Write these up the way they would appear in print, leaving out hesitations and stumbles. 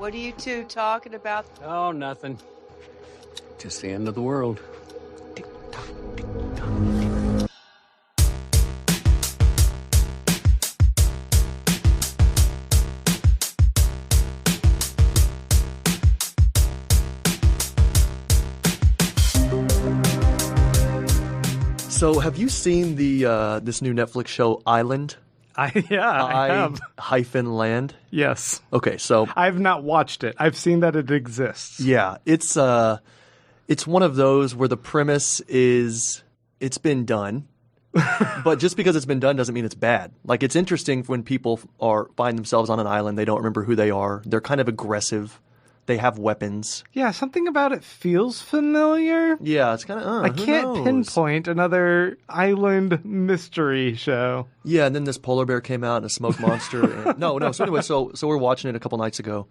What are you two talking about? Oh, nothing. Just the end of the world. So, have you seen the this new Netflix show Island? I have. -land. Yes. Okay, so I've not watched it. I've seen that it exists. yeah, it's one of those where the premise is it's been done, but just because it's been done doesn't mean it's bad. Like, it's interesting when people find themselves on an island, they don't remember who they are. They're kind of aggressive. They have weapons. Yeah, something about it feels familiar. Yeah, it's kind of I can't pinpoint another island mystery show. Yeah, and then this polar bear came out and a smoke monster. And, no. So anyway, so we're watching it a couple nights ago,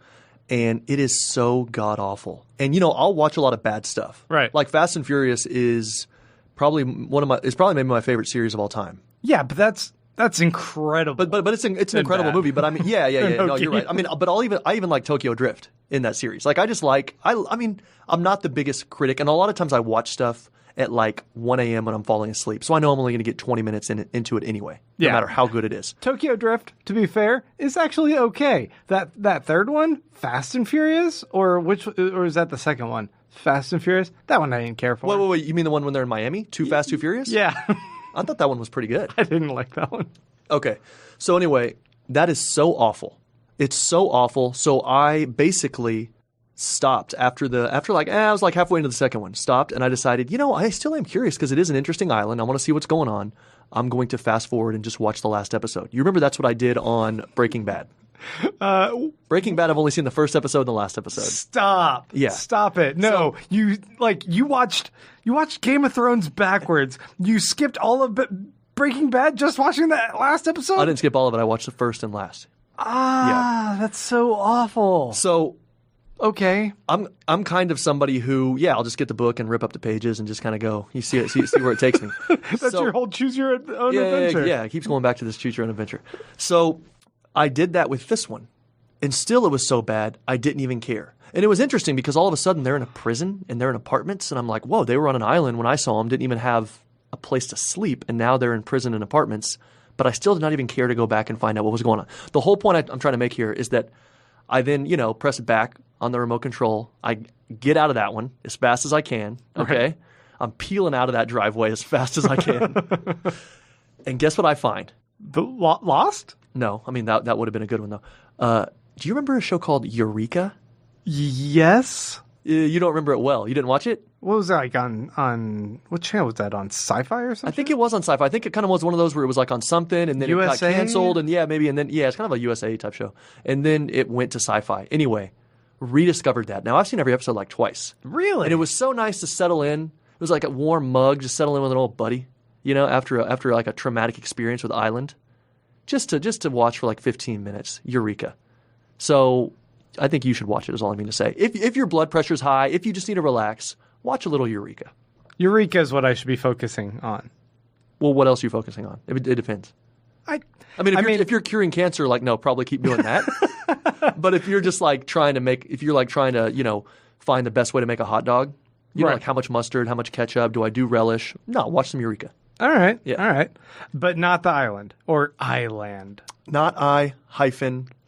and it is so god awful. And I'll watch a lot of bad stuff. Right. Like Fast and Furious is probably maybe my favorite series of all time. Yeah, but that's incredible. But it's an incredible movie. But I mean, yeah. No, you're right. I mean, but I even like Tokyo Drift in that series. Like, I just like I mean, I'm not the biggest critic, and a lot of times I watch stuff at like 1 a.m. when I'm falling asleep, so I know I'm only going to get 20 minutes into it anyway, no matter how good it is. Tokyo Drift, to be fair, is actually okay. That third one, Fast and Furious, or is that the second one? Fast and Furious? That one I didn't care for. Wait. You mean the one when they're in Miami? Too Fast, Too Furious? Yeah. I thought that one was pretty good. I didn't like that one. Okay. So anyway, that is so awful. It's so awful. So I basically stopped I was like halfway into the second one. Stopped, and I decided, I still am curious because it is an interesting island. I want to see what's going on. I'm going to fast forward and just watch the last episode. You remember that's what I did on Breaking Bad. Breaking Bad, I've only seen the first episode and the last episode. Stop. Yeah. Stop it. No, you watched Game of Thrones backwards. You skipped all of Breaking Bad just watching that last episode? I didn't skip all of it. I watched the first and last. That's so awful. So, okay. I'm kind of somebody who, I'll just get the book and rip up the pages and just kind of go. You see where it takes me. That's your whole choose your own adventure. Yeah, it keeps going back to this choose your own adventure. So I did that with this one, and still it was so bad I didn't even care. And it was interesting because all of a sudden they're in a prison and they're in apartments, and I'm like, whoa, they were on an island when I saw them, didn't even have a place to sleep, and now they're in prison and apartments. But I still did not even care to go back and find out what was going on. The whole point I'm trying to make here is that I then, press back on the remote control. I get out of that one as fast as I can. Okay. Right. I'm peeling out of that driveway as fast as I can. And guess what I find? The Lost? No. I mean, that would have been a good one, though. Do you remember a show called Eureka? Yes. You don't remember it well. You didn't watch it? What was that like on what channel was that on? Sci-Fi or something? I think it was on Sci-Fi. I think it kind of was one of those where it was like on something and then USA? it got canceled and it's kind of a USA type show. And then it went to Sci-Fi. Anyway, rediscovered that. Now I've seen every episode like twice. Really? And it was so nice to settle in. It was like a warm mug, just settle in with an old buddy, after like a traumatic experience with Island. Just to watch for like 15 minutes. Eureka. So I think you should watch it is all I mean to say. If your blood pressure's high, if you just need to relax, watch a little Eureka. Eureka is what I should be focusing on. Well, what else are you focusing on? It depends. If you're curing cancer, no, probably keep doing that. But if you're just trying to find the best way to make a hot dog, like how much mustard, how much ketchup, do I do relish? No, watch some Eureka. All right. Yeah. All right. But not the island or island. Not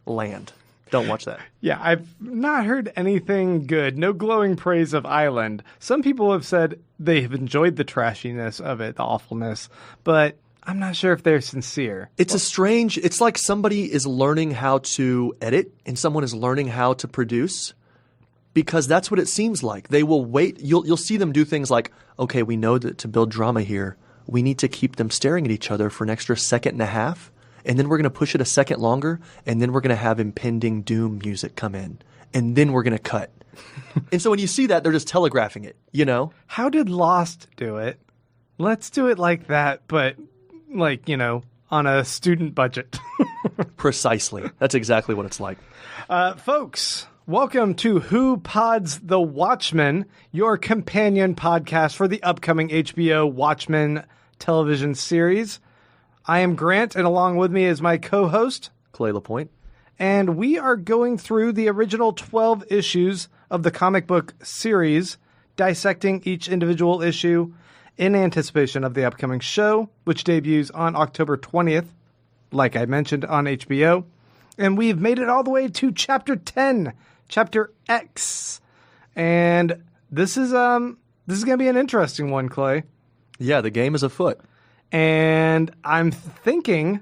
land. Don't watch that. Yeah, I've not heard anything good. No glowing praise of Island. Some people have said they have enjoyed the trashiness of it, the awfulness, but I'm not sure if they're sincere. It's like somebody is learning how to edit and someone is learning how to produce, because that's what it seems like. They will wait. You'll see them do things like, okay, we know that to build drama here, we need to keep them staring at each other for an extra second and a half. And then we're going to push it a second longer, and then we're going to have impending doom music come in, and then we're going to cut. And so when you see that, they're just telegraphing it, How did Lost do it? Let's do it like that, but on a student budget. Precisely. That's exactly what it's like. Folks, welcome to Who Pods the Watchmen, your companion podcast for the upcoming HBO Watchmen television series. I am Grant, and along with me is my co-host, Clay LaPointe. and we are going through the original 12 issues of the comic book series, dissecting each individual issue in anticipation of the upcoming show, which debuts on October 20th, like I mentioned, on HBO. And we've made it all the way to Chapter 10, Chapter X. And this is going to be an interesting one, Clay. Yeah, the game is afoot. And I'm thinking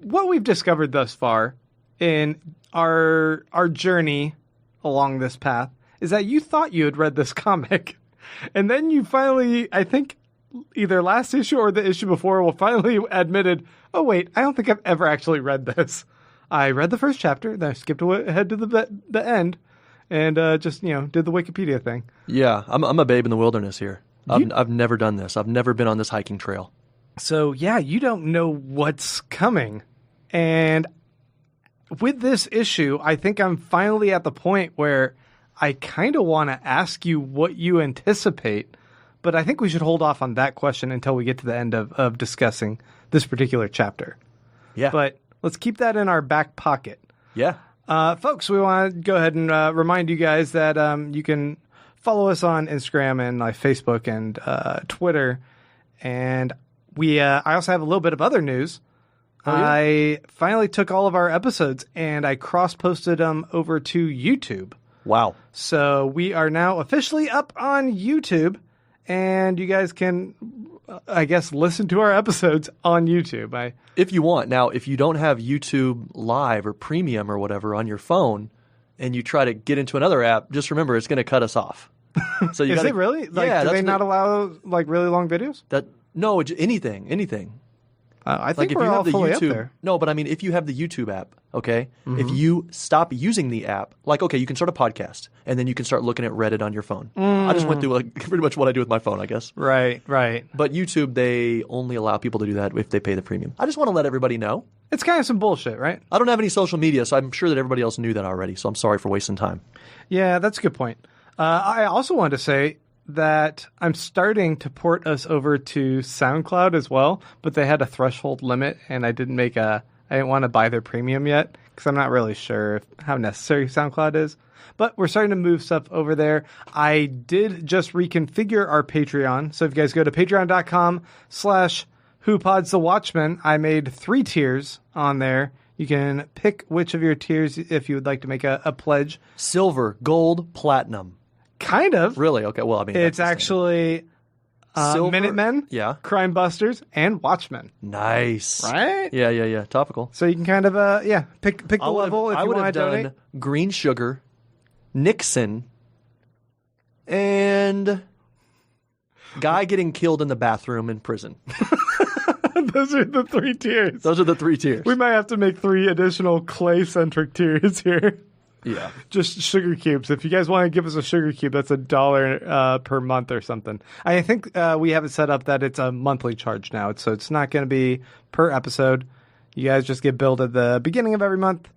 what we've discovered thus far in our journey along this path is that you thought you had read this comic. And then you finally, I think, either last issue or the issue before, finally admitted, oh, wait, I don't think I've ever actually read this. I read the first chapter, then I skipped ahead to the end, and just, did the Wikipedia thing. Yeah, I'm a babe in the wilderness here. I've never done this. I've never been on this hiking trail. So, yeah, you don't know what's coming. And with this issue, I think I'm finally at the point where I kind of want to ask you what you anticipate, but I think we should hold off on that question until we get to the end of discussing this particular chapter. Yeah. But let's keep that in our back pocket. Yeah. Folks, we want to go ahead and remind you guys that you can follow us on Instagram and Facebook and Twitter. And I also have a little bit of other news. Oh, yeah? I finally took all of our episodes and I cross-posted them over to YouTube. Wow. So we are now officially up on YouTube, and you guys can, I guess, listen to our episodes on YouTube. If you want. Now, if you don't have YouTube Live or Premium or whatever on your phone, and you try to get into another app, just remember it's going to cut us off. So Is it really? Do they not allow really long videos? No, anything. I think we're all fully up there. No, but I mean, if you have the YouTube app, okay, if you stop using the app, you can start a podcast, and then you can start looking at Reddit on your phone. I just went through pretty much what I do with my phone, I guess. Right. But YouTube, they only allow people to do that if they pay the premium. I just want to let everybody know. It's kind of some bullshit, right? I don't have any social media, so I'm sure that everybody else knew that already, so I'm sorry for wasting time. Yeah, that's a good point. I also wanted to say that I'm starting to port us over to SoundCloud as well, but they had a threshold limit, and I didn't want to buy their premium yet because I'm not really sure how necessary SoundCloud is. But we're starting to move stuff over there. I did just reconfigure our Patreon, so if you guys go to patreon.com/WhoPodsTheWatchmen, I made 3 tiers on there. You can pick which of your tiers if you would like to make a pledge. Silver, gold, platinum. Kind of. Really? Okay. Well, I mean, it's actually Minutemen, yeah, Crime Busters, and Watchmen. Nice. Right? Yeah. Topical. So you can kind of pick the level if you want to donate. Green Sugar, Nixon, and guy getting killed in the bathroom in prison. Those are the 3 tiers. Those are the 3 tiers. We might have to make 3 additional clay-centric tiers here. Yeah. Just sugar cubes. If you guys want to give us a sugar cube, that's $1 per month or something. I think we have it set up that it's a monthly charge now. So it's not going to be per episode. You guys just get billed at the beginning of every month.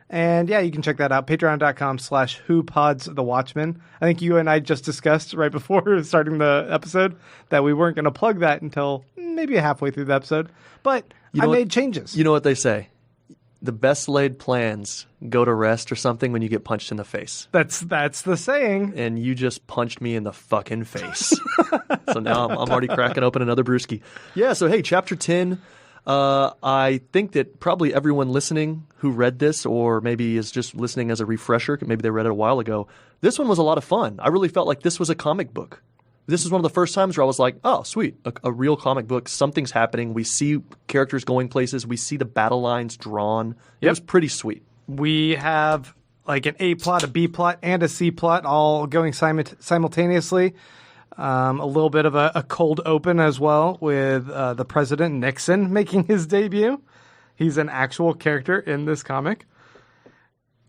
And yeah, you can check that out. Patreon.com/WhoPodsTheWatchmen. I think you and I just discussed right before starting the episode that we weren't going to plug that until maybe halfway through the episode. But I made changes. You know what they say? The best laid plans go to rest or something when you get punched in the face. That's the saying. And you just punched me in the fucking face. So now I'm already cracking open another brewski. Yeah, so hey, Chapter 10. I think that probably everyone listening who read this or maybe is just listening as a refresher, maybe they read it a while ago, this one was a lot of fun. I really felt like this was a comic book. This is one of the first times where I was like, oh, sweet, a real comic book. Something's happening. We see characters going places. We see the battle lines drawn. It was pretty sweet. We have like an A plot, a B plot, and a C plot all going simultaneously. A little bit of a cold open as well with the President Nixon making his debut. He's an actual character in this comic.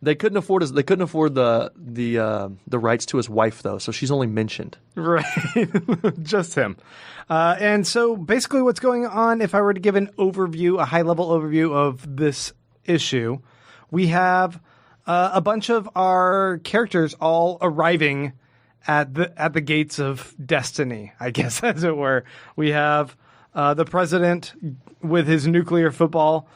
They couldn't afford the rights to his wife though, so she's only mentioned. Right, just him. And so basically, what's going on? If I were to give a high level overview of this issue, we have a bunch of our characters all arriving at the gates of destiny, I guess, as it were. We have the president with his nuclear football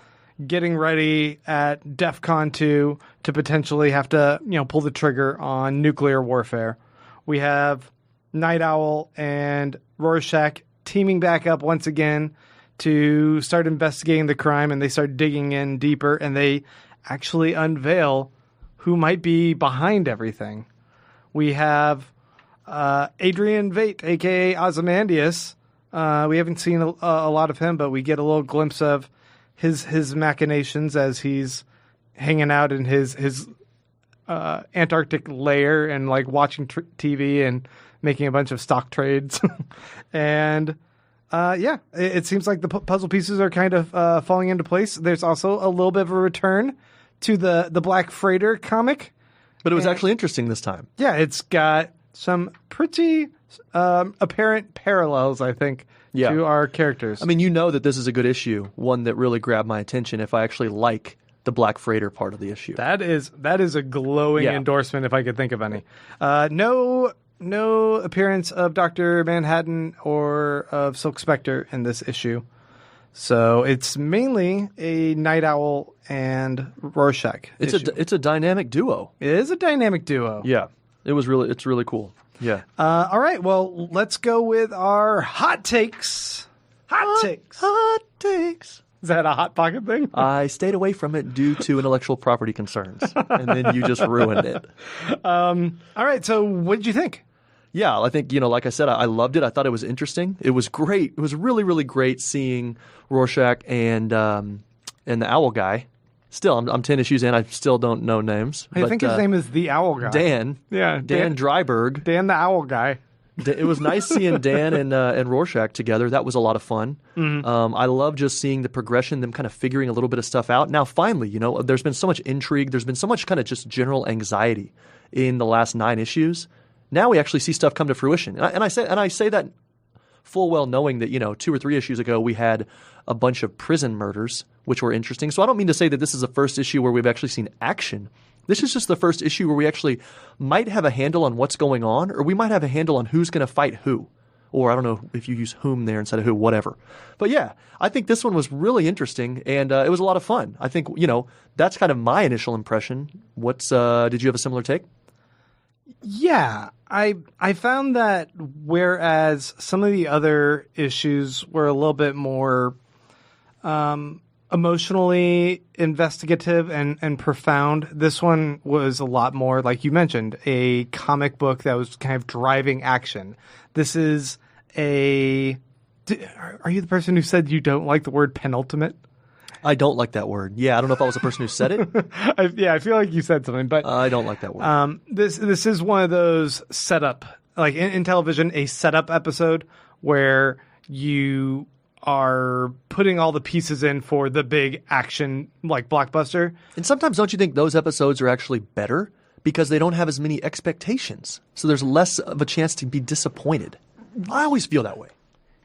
getting ready at DEFCON 2 to potentially have to, pull the trigger on nuclear warfare. We have Nite Owl and Rorschach teaming back up once again to start investigating the crime, and they start digging in deeper, and they actually unveil who might be behind everything. We have Adrian Veidt, a.k.a. Ozymandias. We haven't seen a lot of him, but we get a little glimpse of his machinations as he's hanging out in his Antarctic lair and like watching TV and making a bunch of stock trades. And it seems like the puzzle pieces are kind of falling into place. There's also a little bit of a return to the Black Freighter comic. But it was actually interesting this time. Yeah, it's got some pretty apparent parallels, I think, to our characters. I mean, that this is a good issue, one that really grabbed my attention if I actually like the Black Freighter part of the issue. That is a glowing endorsement if I could think of any. No appearance of Dr. Manhattan or of Silk Spectre in this issue. So it's mainly a Nite Owl and Rorschach issue. It's a dynamic duo. It is a dynamic duo. Yeah. It's really cool. Yeah. All right. Well, let's go with our hot takes. Hot takes. Is that a Hot Pocket thing? I stayed away from it due to intellectual property concerns, and then you just ruined it. All right. So what did you think? Yeah, I think, like I said, I loved it. I thought it was interesting. It was great. It was really, really great seeing Rorschach and the Owl guy. Still, I'm 10 issues in. I still don't know names. I think his name is the Owl guy. Dan. Yeah. Dan Dryberg. Dan the Owl guy. It was nice seeing Dan and Rorschach together. That was a lot of fun. Mm-hmm. I love just seeing the progression, them kind of figuring a little bit of stuff out. Now, finally, there's been so much intrigue. There's been so much kind of just general anxiety in the last 9 issues. Now we actually see stuff come to fruition. And I say that full well knowing that, 2 or 3 issues ago we had a bunch of prison murders, which were interesting. So I don't mean to say that this is the first issue where we've actually seen action. This is just the first issue where we actually might have a handle on what's going on, or we might have a handle on who's going to fight who. Or I don't know if you use whom there instead of who, whatever. But yeah, I think this one was really interesting, and it was a lot of fun. I think, that's kind of my initial impression. Did you have a similar take? Yeah, I found that whereas some of the other issues were a little bit more emotionally investigative and profound, this one was a lot more, like you mentioned, a comic book that was kind of driving action. This is are you the person who said you don't like the word penultimate? I don't like that word. Yeah, I don't know if I was the person who said it. I feel like you said something, but I don't like that word. This is one of those setup, like in television, a setup episode where you are putting all the pieces in for the big action, like blockbuster. And sometimes don't you think those episodes are actually better because they don't have as many expectations, so there's less of a chance to be disappointed? I always feel that way.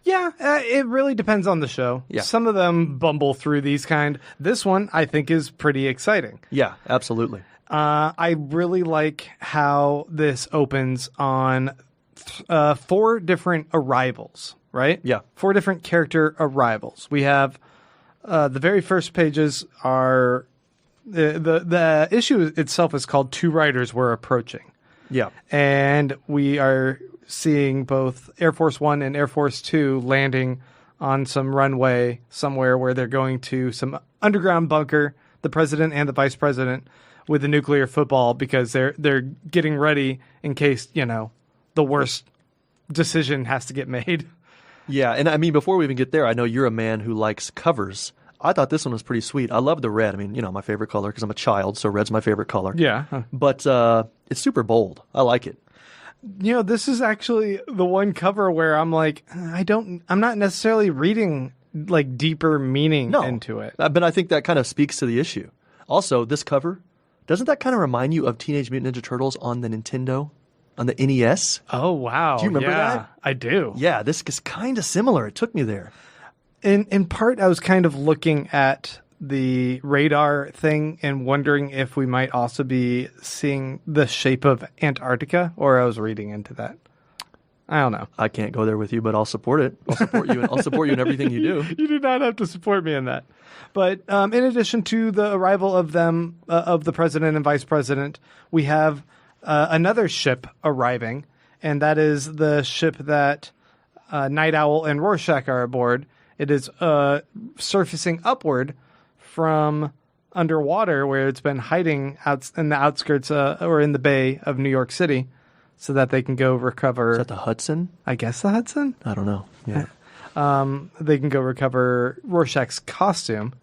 Yeah, it really depends on the show. Yeah. Some of them bumble through these kind. This one, I think, is pretty exciting. Yeah, absolutely. I really like how this opens on 4 different arrivals, right? Yeah. 4 different character arrivals. We have the very first pages are the issue itself is called 2 Riders Were Approaching. Yeah. And we are seeing both Air Force One and Air Force Two landing on some runway somewhere where they're going to some underground bunker, the president and the vice president, with a nuclear football because they're getting ready in case, the worst decision has to get made. Yeah, and I mean, before we even get there, I know you're a man who likes covers. I thought this one was pretty sweet. I love the red. I mean, my favorite color because I'm a child, so red's my favorite color. Yeah. But it's super bold. I like it. This is actually the one cover where I'm like, I'm not necessarily reading like deeper meaning into it. But I think that kind of speaks to the issue. Also, this cover, doesn't that kind of remind you of Teenage Mutant Ninja Turtles on the Nintendo, on the NES? Oh, wow. Do you remember that? I do. Yeah, this is kind of similar. It took me there. In part, I was kind of looking at the radar thing and wondering if we might also be seeing the shape of Antarctica, or I was reading into that. I don't know. I can't go there with you, but I'll support it. I'll support you. I'll support you in everything you do. You do not have to support me in that. But in addition to the arrival of them, of the president and vice president, we have another ship arriving, and that is the ship that Nite Owl and Rorschach are aboard. It is surfacing upward from underwater, where it's been hiding out in the outskirts or in the bay of New York City, so that they can go recover. Is that the Hudson? I guess the Hudson? I don't know. Yeah. They can go recover Rorschach's costume.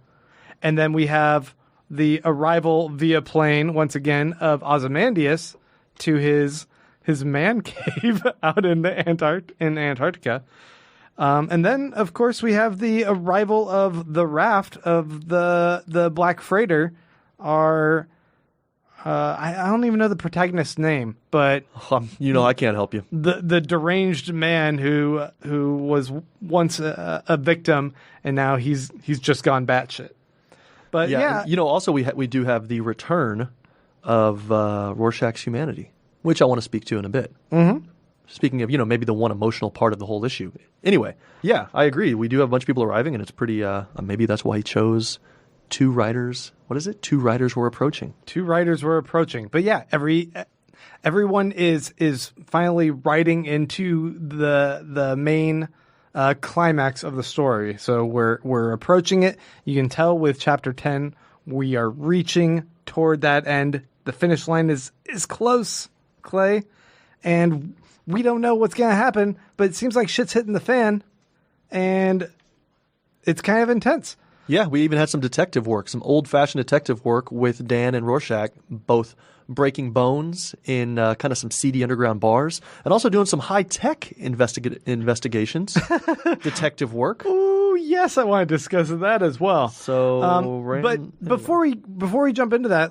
And then we have the arrival via plane, once again, of Ozymandias to his man cave out in Antarctica. And then, of course, we have the arrival of the raft of the Black Freighter. I don't even know the protagonist's name, but I can't help you. The deranged man who was once a victim, and now he's just gone batshit. But yeah. Also we do have the return of Rorschach's humanity, which I want to speak to in a bit. Mm-hmm. Speaking of, maybe the one emotional part of the whole issue. Anyway, yeah, I agree. We do have a bunch of people arriving, and it's pretty. Maybe that's why he chose 2 writers. What is it? 2 writers were approaching. 2 writers were approaching. But yeah, everyone is finally writing into the main climax of the story. So we're approaching it. You can tell with chapter 10, we are reaching toward that end. The finish line is close, Clay, and we don't know what's going to happen, but it seems like shit's hitting the fan, and it's kind of intense. Yeah, we even had some detective work, some old-fashioned detective work with Dan and Rorschach, both breaking bones in kind of some seedy underground bars, and also doing some high-tech investigations, detective work. Ooh, yes, I want to discuss that as well. So, but before we jump into that,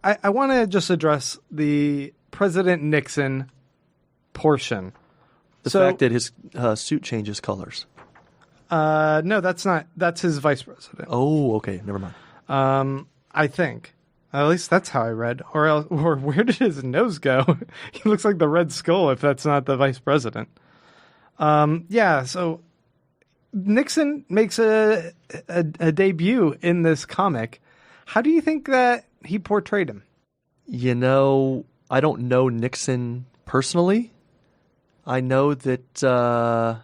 I want to just address the President Nixon portion. The fact that his suit changes colors. No, that's his vice president. Oh, okay, never mind. I think. At least that's how I read. Or where did his nose go? He looks like the Red Skull if that's not the vice president. Yeah, so Nixon makes a debut in this comic. How do you think that he portrayed him? I don't know Nixon personally. I know that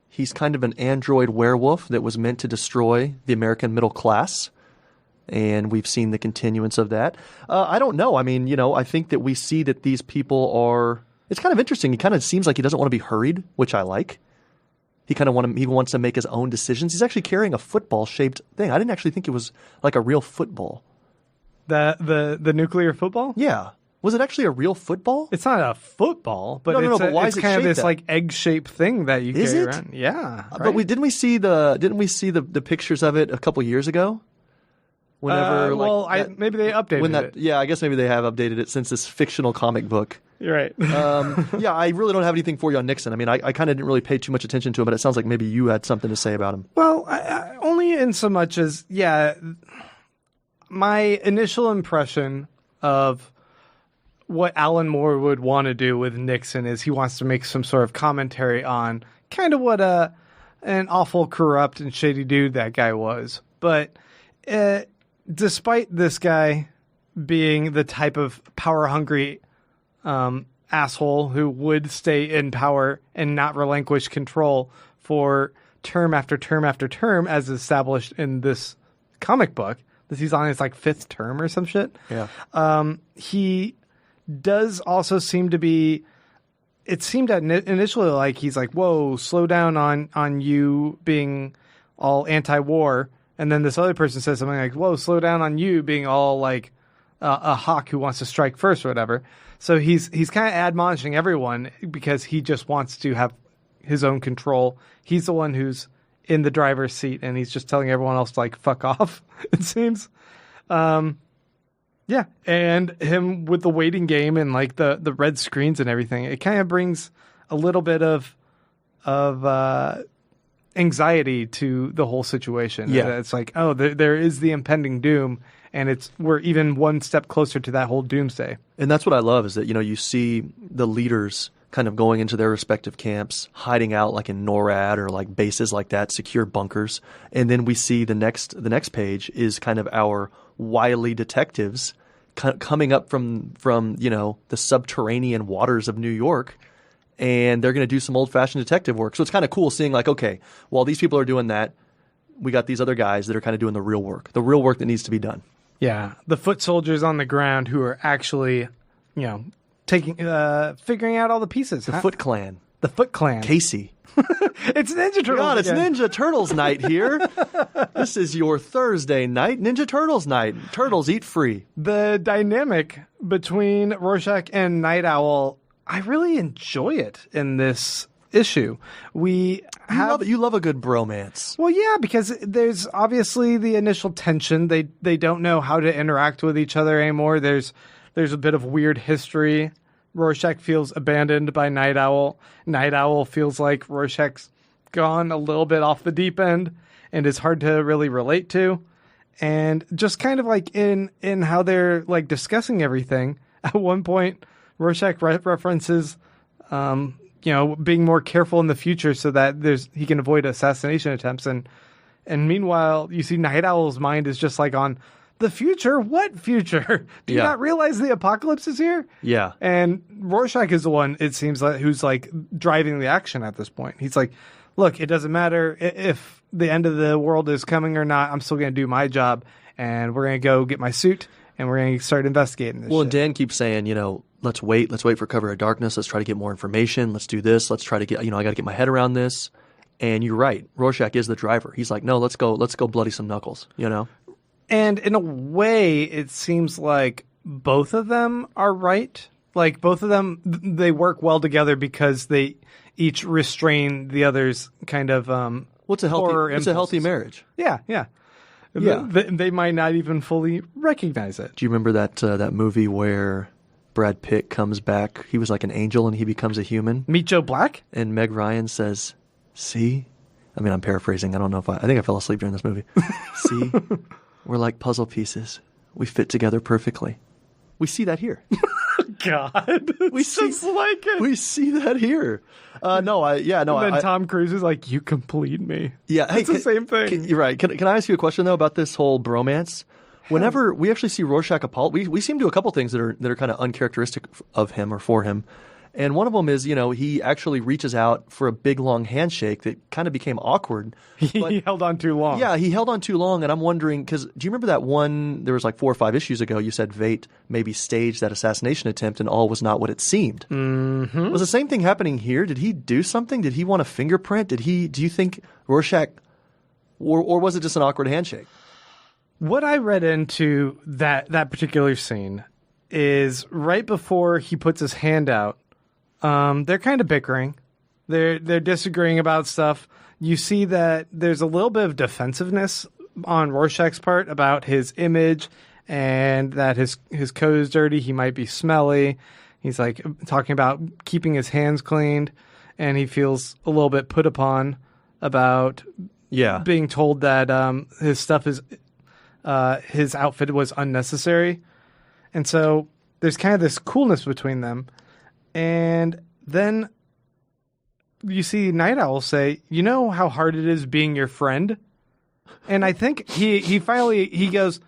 he's kind of an android werewolf that was meant to destroy the American middle class. And we've seen the continuance of that. I don't know. I mean, I think that we see that these people are... It's kind of interesting. He kind of seems like he doesn't want to be hurried, which I like. He wants to make his own decisions. He's actually carrying a football-shaped thing. I didn't actually think it was like a real football. The nuclear football? Yeah. Was it actually a real football? It's not a football, but but why it's is it kind of this shaped like egg-shaped thing that you is carry it? around. Yeah, right? But didn't we see the pictures of it a couple years ago? Whenever, maybe they updated it. Yeah, I guess maybe they have updated it since this fictional comic book. You're right. Yeah, I really don't have anything for you on Nixon. I mean, I kind of didn't really pay too much attention to him, but it sounds like maybe you had something to say about him. Well, I only in so much as, my initial impression of what Alan Moore would want to do with Nixon is he wants to make some sort of commentary on kind of what an awful, corrupt, and shady dude that guy was. But despite this guy being the type of power-hungry asshole who would stay in power and not relinquish control for term after term after term, as established in this comic book, that he's on his like 5th term or some shit. Yeah. He does also seem to be. It seemed initially like he's like, "Whoa, slow down on you being all anti-war," and then this other person says something like, "Whoa, slow down on you being all like a hawk who wants to strike first or whatever." So he's kind of admonishing everyone because he just wants to have his own control. He's the one who's in the driver's seat, and he's just telling everyone else to like fuck off. It seems. Yeah, and him with the waiting game and like the red screens and everything, it kind of brings a little bit of anxiety to the whole situation. Yeah, it's like, oh, there is the impending doom, and we're even one step closer to that whole doomsday. And that's what I love is that you see the leaders kind of going into their respective camps, hiding out like in NORAD or like bases like that, secure bunkers. And then we see the next page is kind of our wily detectives coming up from the subterranean waters of New York, and they're going to do some old-fashioned detective work. So it's kind of cool seeing like, okay, while these people are doing that, we got these other guys that are kind of doing the real work that needs to be done. Yeah, the foot soldiers on the ground who are actually, figuring out all the pieces. The Foot Clan. The Foot Clan. Casey. It's Ninja Turtles. God, it's again. Ninja Turtles night here. This is your Thursday night, Ninja Turtles night. Turtles eat free. The dynamic between Rorschach and Nite Owl, I really enjoy it in this issue. You love a good bromance. Well, yeah, because there's obviously the initial tension. They don't know how to interact with each other anymore. There's a bit of weird history. Rorschach feels abandoned by Nite Owl. Nite Owl feels like Rorschach's gone a little bit off the deep end and is hard to really relate to. And just kind of like in how they're like discussing everything. At one point, Rorschach references, being more careful in the future so that he can avoid assassination attempts. And meanwhile, you see Nite Owl's mind is just like on the future. What future? Do you not realize the apocalypse is here? Yeah. And Rorschach is the one, it seems like, who's like driving the action at this point. He's like, look, it doesn't matter if the end of the world is coming or not. I'm still going to do my job, and we're going to go get my suit, and we're going to start investigating this shit. And Dan keeps saying, let's wait for cover of darkness. Let's try to get more information. Let's do this. Let's try to get, I got to get my head around this. And you're right. Rorschach is the driver. He's like, no, let's go bloody some knuckles, And in a way, it seems like both of them are right. Like both of them, they work well together because they each restrain the other's kind of it's a healthy marriage. Yeah. They might not even fully recognize it. Do you remember that movie where Brad Pitt comes back? He was like an angel and he becomes a human. Meet Joe Black? And Meg Ryan says, "See?" I mean, I'm paraphrasing. I don't know I think I fell asleep during this movie. See? We're like puzzle pieces. We fit together perfectly. We see that here. God, we just like it. We see that here. And then Tom Cruise is like, "You complete me." Yeah, it's the same thing. You're right. Can I ask you a question though about this whole bromance? Whenever we actually see Rorschach we see him do a couple things that are kind of uncharacteristic of him or for him. And one of them is, he actually reaches out for a big, long handshake that kind of became awkward. He held on too long. Yeah, he held on too long. And I'm wondering, because do you remember that one, there was like 4 or 5 issues ago, you said Veidt maybe staged that assassination attempt and all was not what it seemed. Mm-hmm. Was the same thing happening here? Did he do something? Did he want a fingerprint? Do you think Rorschach, or was it just an awkward handshake? What I read into that particular scene is right before he puts his hand out, they're kind of bickering. They're disagreeing about stuff. You see that there's a little bit of defensiveness on Rorschach's part about his image and that his coat is dirty. He might be smelly. He's like talking about keeping his hands cleaned, and he feels a little bit put upon about being told that his stuff is his outfit was unnecessary. And so there's kind of this coolness between them. And then you see Nite Owl say, "You know how hard it is being your friend?" And I think he finally goes,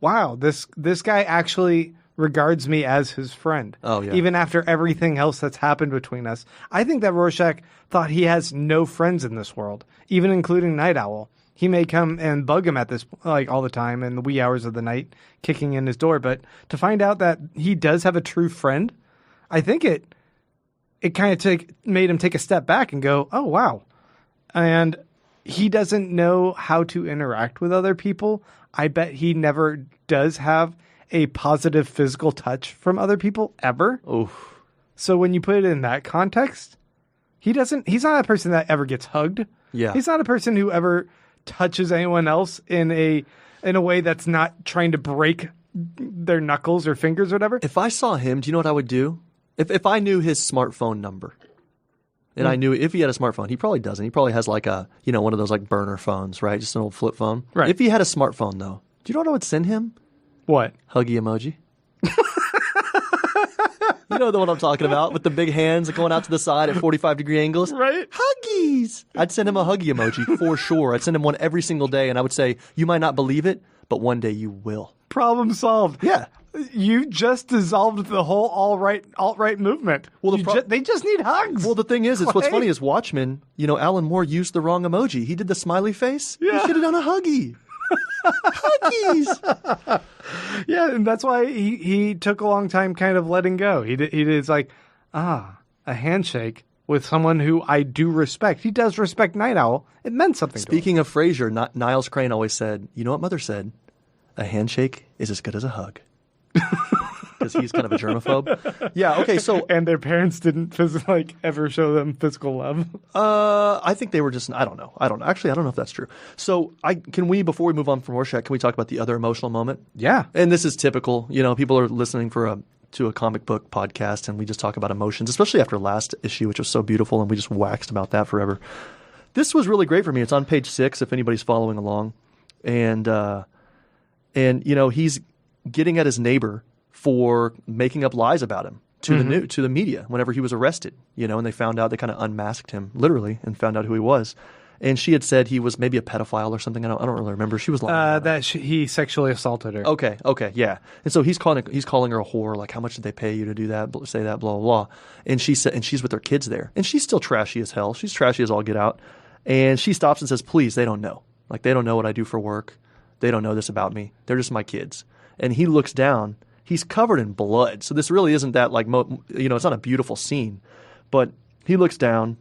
"Wow, this guy actually regards me as his friend." Oh, yeah. Even after everything else that's happened between us. I think that Rorschach thought he has no friends in this world, even including Nite Owl. He may come and bug him at this, like all the time in the wee hours of the night, kicking in his door. But to find out that he does have a true friend, I think it kind of made him take a step back and go, "Oh, wow." And he doesn't know how to interact with other people. I bet he never does have a positive physical touch from other people ever. Oof. So when you put it in that context, he's not a person that ever gets hugged. Yeah. He's not a person who ever touches anyone else in a way that's not trying to break their knuckles or fingers or whatever. If I saw him, do you know what I would do? If I knew his smartphone number, and I knew if he had a smartphone, he probably doesn't. He probably has like a, one of those like burner phones, right? Just an old flip phone. Right. If he had a smartphone though, do you know what I would send him? What? Huggy emoji. You know the one I'm talking about, with the big hands going out to the side at 45-degree angles. Right. Huggies! I'd send him a huggy emoji for sure. I'd send him one every single day, and I would say, you might not believe it, but one day you will. Problem solved. Yeah. You just dissolved the whole alt-right movement. Well, they just need hugs. Well, the thing is, what's funny is Watchmen, Alan Moore used the wrong emoji. He did the smiley face. Yeah. He should have done a huggy. Huggies! Yeah, and that's why he took a long time kind of letting go. He did, it's like, a handshake with someone who I do respect. He does respect Nite Owl. It meant something to him. Speaking of Frasier, Niles Crane always said, you know what Mother said? A handshake is as good as a hug. Because he's kind of a germaphobe. Yeah, okay, so... And their parents didn't ever show them physical love? I think they were just... I don't know. Actually, I don't know if that's true. So, before we move on from Rorschach, can we talk about the other emotional moment? Yeah. And this is typical. People are listening to a comic book podcast, and we just talk about emotions, especially after last issue, which was so beautiful, and we just waxed about that forever. This was really great for me. It's on page 6, if anybody's following along. And he's getting at his neighbor for making up lies about him to the media whenever he was arrested, and they found out, they kind of unmasked him literally and found out who he was. And she had said he was maybe a pedophile or something. I don't really remember. She was lying. He sexually assaulted her. Okay, yeah. And so he's calling her a whore. Like, how much did they pay you to do that? Say that, blah blah blah. And she said, and she's with her kids there, and she's still trashy as hell. She's trashy as all get out. And she stops and says, "Please, they don't know. Like, they don't know what I do for work. They don't know this about me. They're just my kids." And he looks down. He's covered in blood. So this really isn't that it's not a beautiful scene. But he looks down,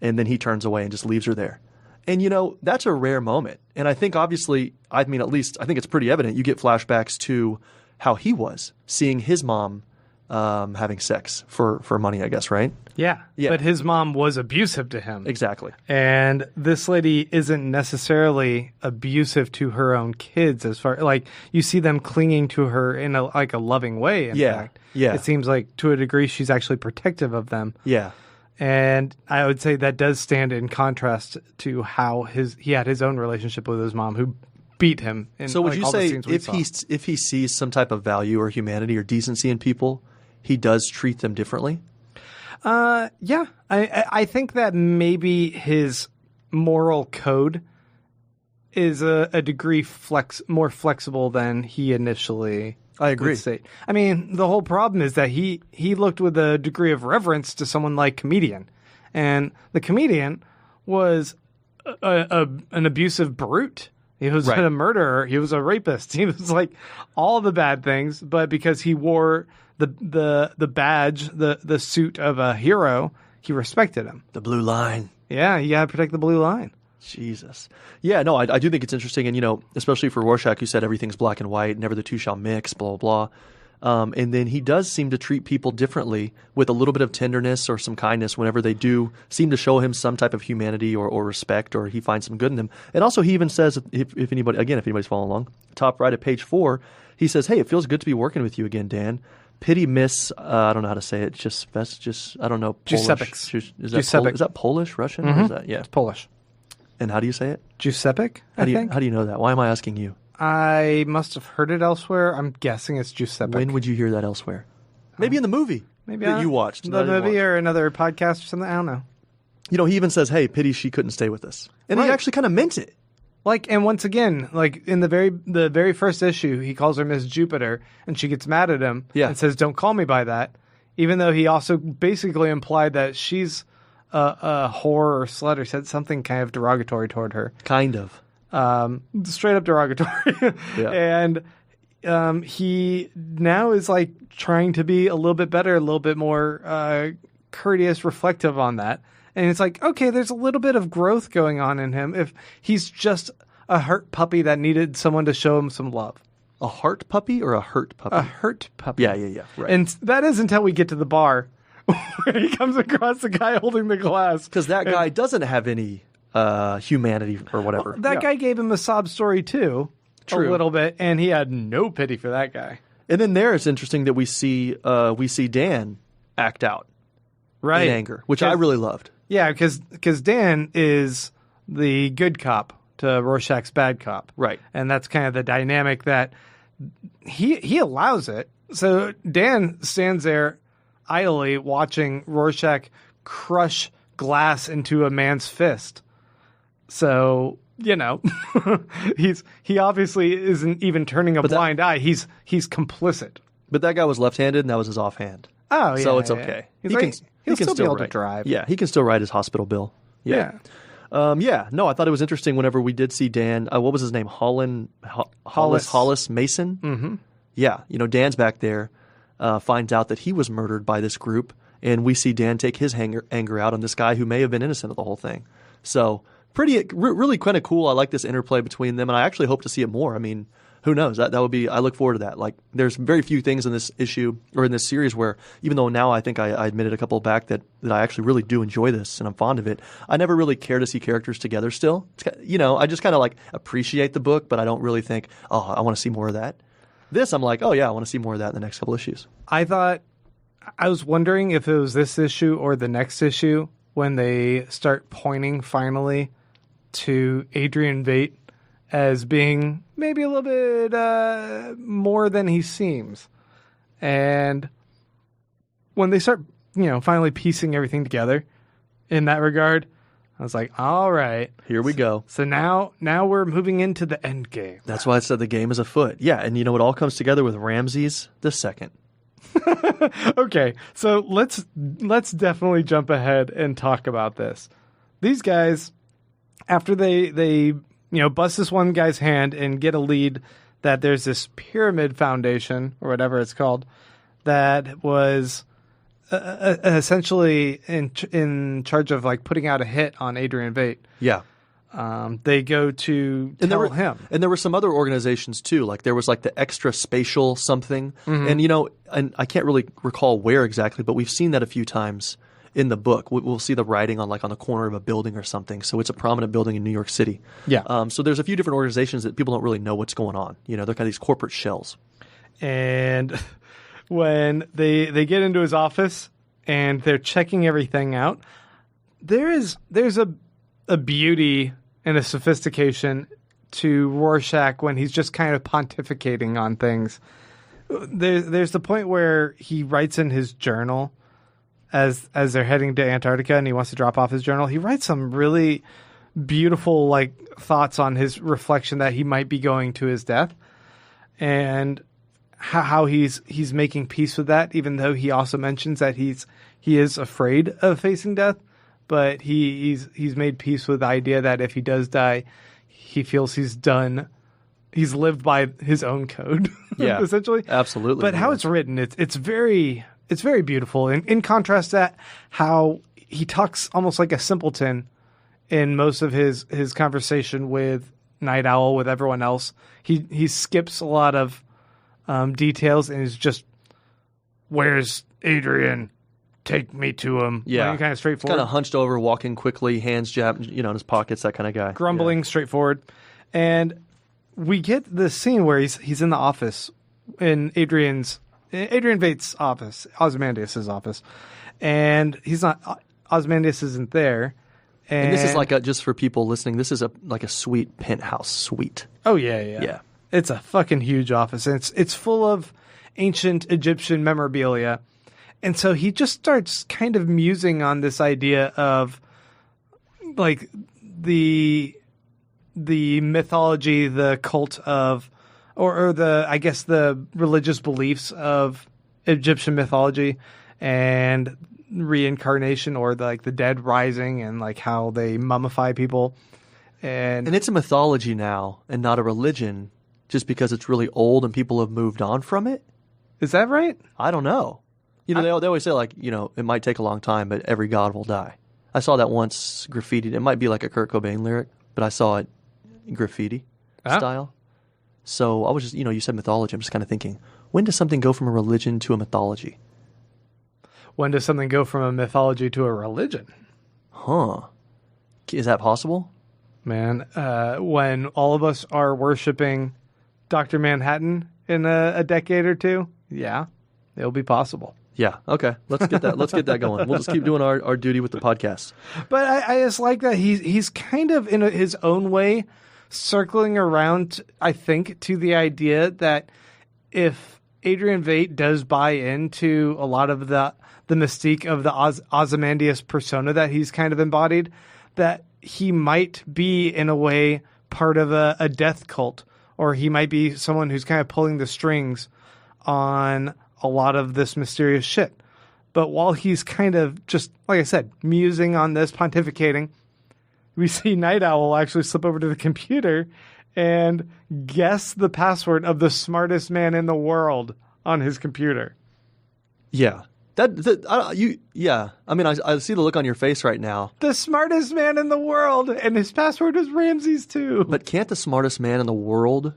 and then he turns away and just leaves her there. And, that's a rare moment. And I think obviously, at least I think it's pretty evident. You get flashbacks to how he was seeing his mom having sex for money, I guess, right? Yeah. But his mom was abusive to him. Exactly. And this lady isn't necessarily abusive to her own kids, as far you see them clinging to her in a loving way. In fact, it seems like to a degree she's actually protective of them. Yeah. And I would say that does stand in contrast to how he had his own relationship with his mom, who beat him. So would you say if he sees some type of value or humanity or decency in people, he does treat them differently? Yeah. I think that maybe his moral code is a degree more flexible than he initially I agree. would say. I mean, the whole problem is that he looked with a degree of reverence to someone like Comedian. And the Comedian was an abusive brute. He was a murderer. He was a rapist. He was all the bad things, but because he wore the badge, the suit of a hero, he respected him. The blue line. Yeah, you got to protect the blue line. Jesus. Yeah, no, I do think it's interesting. And, especially for Rorschach, who said everything's black and white, never the two shall mix, blah, blah, blah. And then he does seem to treat people differently with a little bit of tenderness or some kindness whenever they do seem to show him some type of humanity or respect, or he finds some good in them. And also he even says, if anybody's following along, top right at page 4, he says, "Hey, it feels good to be working with you again, Dan. Pity miss, I don't know how to say it, just I don't know, Polish. Is that Polish, Russian? Mm-hmm. Or is that, yeah. It's Polish. And how do you say it? Giuseppe, I think. How do you know that? Why am I asking you? I must have heard it elsewhere. I'm guessing it's Giuseppe. When would you hear that elsewhere? Maybe in the movie that you watched. The movie or another podcast or something. I don't know. He even says, "Hey, pity she couldn't stay with us." And he actually kind of meant it. And once again, in the very first issue, he calls her Miss Jupiter, and she gets mad at him and says, "Don't call me by that," even though he also basically implied that she's a whore or slut, or said something kind of derogatory toward her. Kind of. Straight up derogatory. Yeah. And he now is trying to be a little bit better, a little bit more courteous, reflective on that. And it's okay, there's a little bit of growth going on in him if he's just a hurt puppy that needed someone to show him some love. A heart puppy or a hurt puppy? A hurt puppy. Yeah. Right. And that is until we get to the bar where he comes across the guy holding the glass. Because that guy doesn't have any humanity or whatever. Well, that guy gave him a sob story too. True. A little bit, and he had no pity for that guy. And then there it's interesting that we see Dan act out in anger, which I really loved. Yeah, because Dan is the good cop to Rorschach's bad cop. Right. And that's kind of the dynamic that he allows it. So Dan stands there idly watching Rorschach crush glass into a man's fist. So, he obviously isn't even turning a blind eye. He's complicit. But that guy was left-handed, and that was his offhand. Oh, yeah. So it's okay. He'll still be able to write. drive. Yeah, he can still write his hospital bill. Yeah. No, I thought it was interesting whenever we did see Dan. What was his name? Hollis Mason? Mm-hmm. Yeah, Dan's back there, finds out that he was murdered by this group, and we see Dan take his anger out on this guy who may have been innocent of the whole thing. So really kind of cool. I like this interplay between them, and I actually hope to see it more. I mean, who knows? That would be. I look forward to that. Like, there's very few things in this issue or in this series where, even though now I think I admitted a couple back that I actually really do enjoy this and I'm fond of it, I never really care to see characters together still. I just kind of like appreciate the book, but I don't really think, oh, I want to see more of that. This, I'm like, oh yeah, I want to see more of that in the next couple issues. I was wondering if it was this issue or the next issue when they start pointing finally to Adrian Veidt as being maybe a little bit more than he seems. And when they start, finally piecing everything together in that regard, I was like, all right. Here we go. So now we're moving into the end game. That's why I said the game is afoot. Yeah, and it all comes together with Ramses II. Okay, so let's definitely jump ahead and talk about this. These guys, after they bust this one guy's hand and get a lead that there's this pyramid foundation or whatever it's called that was essentially in charge of like putting out a hit on Adrian Veidt. Yeah. They go to tell him. And there were some other organizations too. Like there was like the Extra Spatial something. Mm-hmm. And and I can't really recall where exactly, but we've seen that a few times in the book. We'll see the writing on the corner of a building or something. So it's a prominent building in New York City. Yeah. So there's a few different organizations that people don't really know what's going on. They're kind of these corporate shells. And when they get into his office and they're checking everything out, there's a beauty and a sophistication to Rorschach when he's just kind of pontificating on things. There's the point where he writes in his journal as they're heading to Antarctica and he wants to drop off his journal. He writes some really beautiful thoughts on his reflection that he might be going to his death and how he's making peace with that, even though he also mentions that he is afraid of facing death. But he's made peace with the idea that if he does die, he feels he's done. He's lived by his own code, yeah, essentially. Absolutely. But how it's written, it's very beautiful. And in contrast to how he talks almost like a simpleton in most of his conversation with Nite Owl, with everyone else. He skips a lot of details and is just, "Where's Adrian? Take me to him." Yeah. Kind of straightforward. Kind of hunched over, walking quickly, hands jabbed, in his pockets, that kind of guy. Grumbling, straightforward. And we get this scene where he's in the office, in Adrian Veidt's office, Ozymandias' office. And he's not, Ozymandias isn't there. And this is just for people listening, this is a sweet penthouse suite. Oh, yeah. It's a fucking huge office. And it's full of ancient Egyptian memorabilia. And so he just starts kind of musing on this idea of the mythology, the cult of, or the religious beliefs of Egyptian mythology and reincarnation, or the dead rising, and how they mummify people. And it's a mythology now and not a religion just because it's really old and people have moved on from it. Is that right? I don't know. They always say it might take a long time, but every god will die. I saw that once graffitied. It might be like a Kurt Cobain lyric, but I saw it graffiti style. So I was just, you said mythology. I'm just kind of thinking, when does something go from a religion to a mythology? When does something go from a mythology to a religion? Huh. Is that possible? Man, when all of us are worshiping Dr. Manhattan in a decade or two, yeah, it'll be possible. Yeah. Okay. Let's get that going. We'll just keep doing our duty with the podcast. But I just like that he's kind of in his own way circling around, I think, to the idea that if Adrian Veidt does buy into a lot of the mystique of the Ozymandias persona that he's kind of embodied, that he might be, in a way, part of a death cult, or he might be someone who's kind of pulling the strings on a lot of this mysterious shit. But while he's kind of just, like I said, musing on this, pontificating, we see Nite Owl actually slip over to the computer and guess the password of the smartest man in the world on his computer. Yeah. I mean, I see the look on your face right now. The smartest man in the world, and his password was Ramses too. But can't the smartest man in the world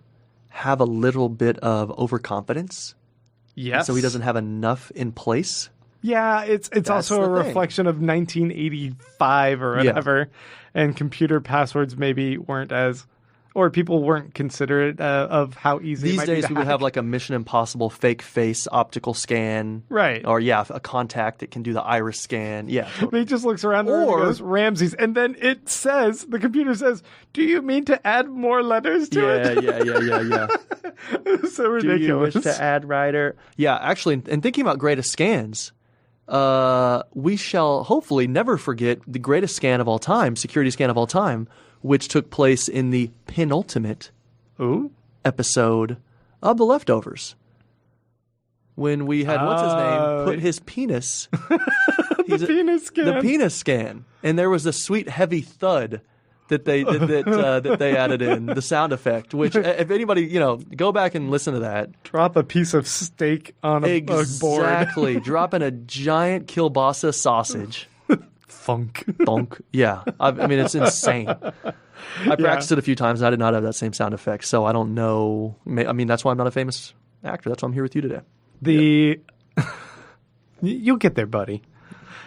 have a little bit of overconfidence? Yes. So he doesn't have enough in place? Yeah, it's also a reflection of 1985 or whatever, and computer passwords maybe weren't as, or people weren't considerate of how easy these it might days be to we would hack. have like a Mission Impossible fake face optical scan, Right? Or a contact that can do the iris scan. Yeah, But he just looks around the room and goes, Ramses, and then it says, the computer says, "Do you mean to add more letters to it?" Yeah. It's so ridiculous. Do you wish to add writer? Yeah, actually, and thinking about greatest scans, we shall hopefully never forget the greatest scan of all time, security scan of all time, which took place in the penultimate episode of The Leftovers. When we had, what's his name, put his penis... The penis scan. And there was a sweet heavy thud that they that they added in, the sound effect, which if anybody, go back and listen to that. Drop a piece of steak on a board. Exactly. Dropping a giant kielbasa sausage. Funk. Yeah. I mean, it's insane. I practiced it a few times and I did not have that same sound effect, so I don't know. I mean, that's why I'm not a famous actor. That's why I'm here with you today. You'll get there, buddy.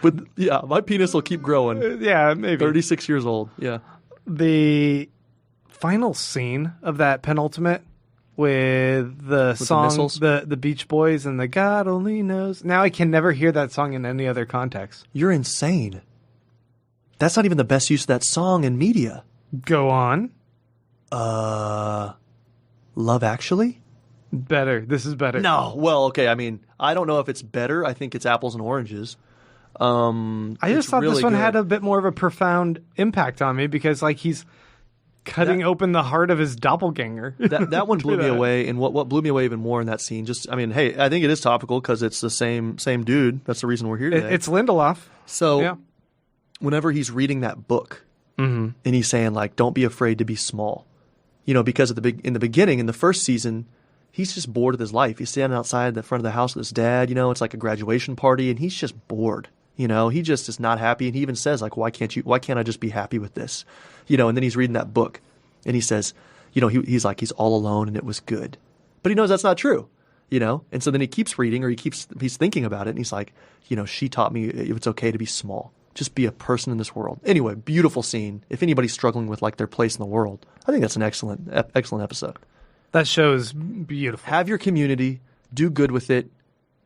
My penis will keep growing. Yeah, maybe. 36 years old. Yeah. The final scene of that penultimate with the song, the Beach Boys and the God Only Knows. Now I can never hear that song in any other context. You're insane. That's not even the best use of that song in media. Go on. Love Actually? Better. This is better. No. Well, okay. I mean, I don't know if it's better. I think it's apples and oranges. I just thought this one had a bit more of a profound impact on me because, like, he's cutting open the heart of his doppelganger. That one blew me away, and what blew me away even more in that scene, I think it is topical because it's the same dude. That's the reason we're here today. It's Lindelof. So, whenever he's reading that book, and he's saying, like, don't be afraid to be small, because in the beginning, in the first season, he's just bored with his life. He's standing outside the front of the house with his dad. It's like a graduation party, and he's just bored. He just is not happy, and he even says, like, why can't I just be happy with this? And then he's reading that book, and he says, he's like, he's all alone, and it was good. But he knows that's not true, And so then he keeps reading, or he's thinking about it, and he's like, she taught me it's okay to be small. Just be a person in this world. Anyway, beautiful scene. If anybody's struggling with, like, their place in the world, I think that's an excellent episode. That show is beautiful. Have your community, do good with it.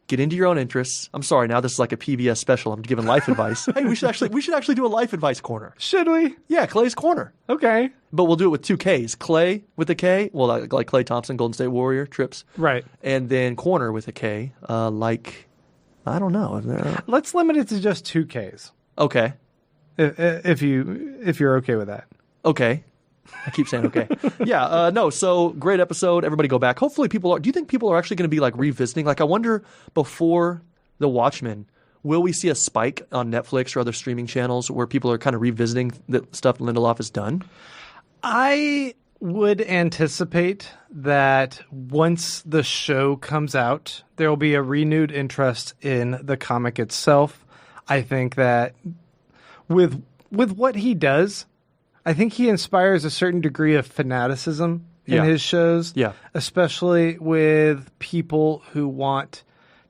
Get into your own interests. I'm sorry, now this is like a PBS special. I'm giving life advice. Hey, we should actually do a life advice corner. Should we? Yeah, Clay's Corner. Okay. But we'll do it with 2 Ks. Clay with a K, well, like Clay Thompson, Golden State Warrior, Trips. Right. And then Corner with a K, I don't know. Let's limit it to just 2 Ks. Okay. If you're okay with that. Okay. I keep saying okay. So great episode. Everybody go back. Hopefully do you think people are actually going to be, like, revisiting? Like, I wonder, before The Watchmen, will we see a spike on Netflix or other streaming channels where people are kind of revisiting the stuff Lindelof has done? I would anticipate that once the show comes out, there will be a renewed interest in the comic itself. I think that with what he does, I think he inspires a certain degree of fanaticism in his shows, especially with people who want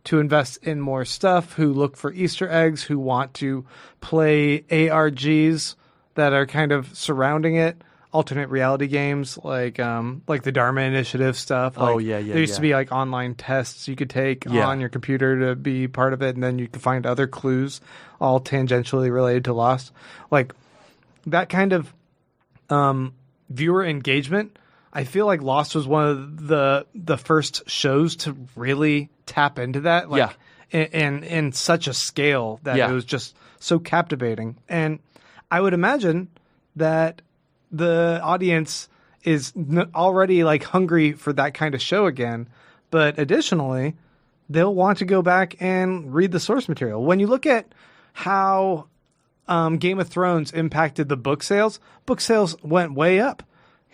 to invest in more stuff, who look for Easter eggs, who want to play ARGs that are kind of surrounding it, alternate reality games like the Dharma Initiative stuff. There used to be, like, online tests you could take on your computer to be part of it, and then you could find other clues, all tangentially related to Lost. Like, that kind of viewer engagement I feel like Lost was one of the first shows to really tap into that, like, in such a scale that it was just so captivating. And I would imagine that the audience is already like hungry for that kind of show again, but additionally, they'll want to go back and read the source material. When you look at how Game of Thrones impacted the book sales went way up.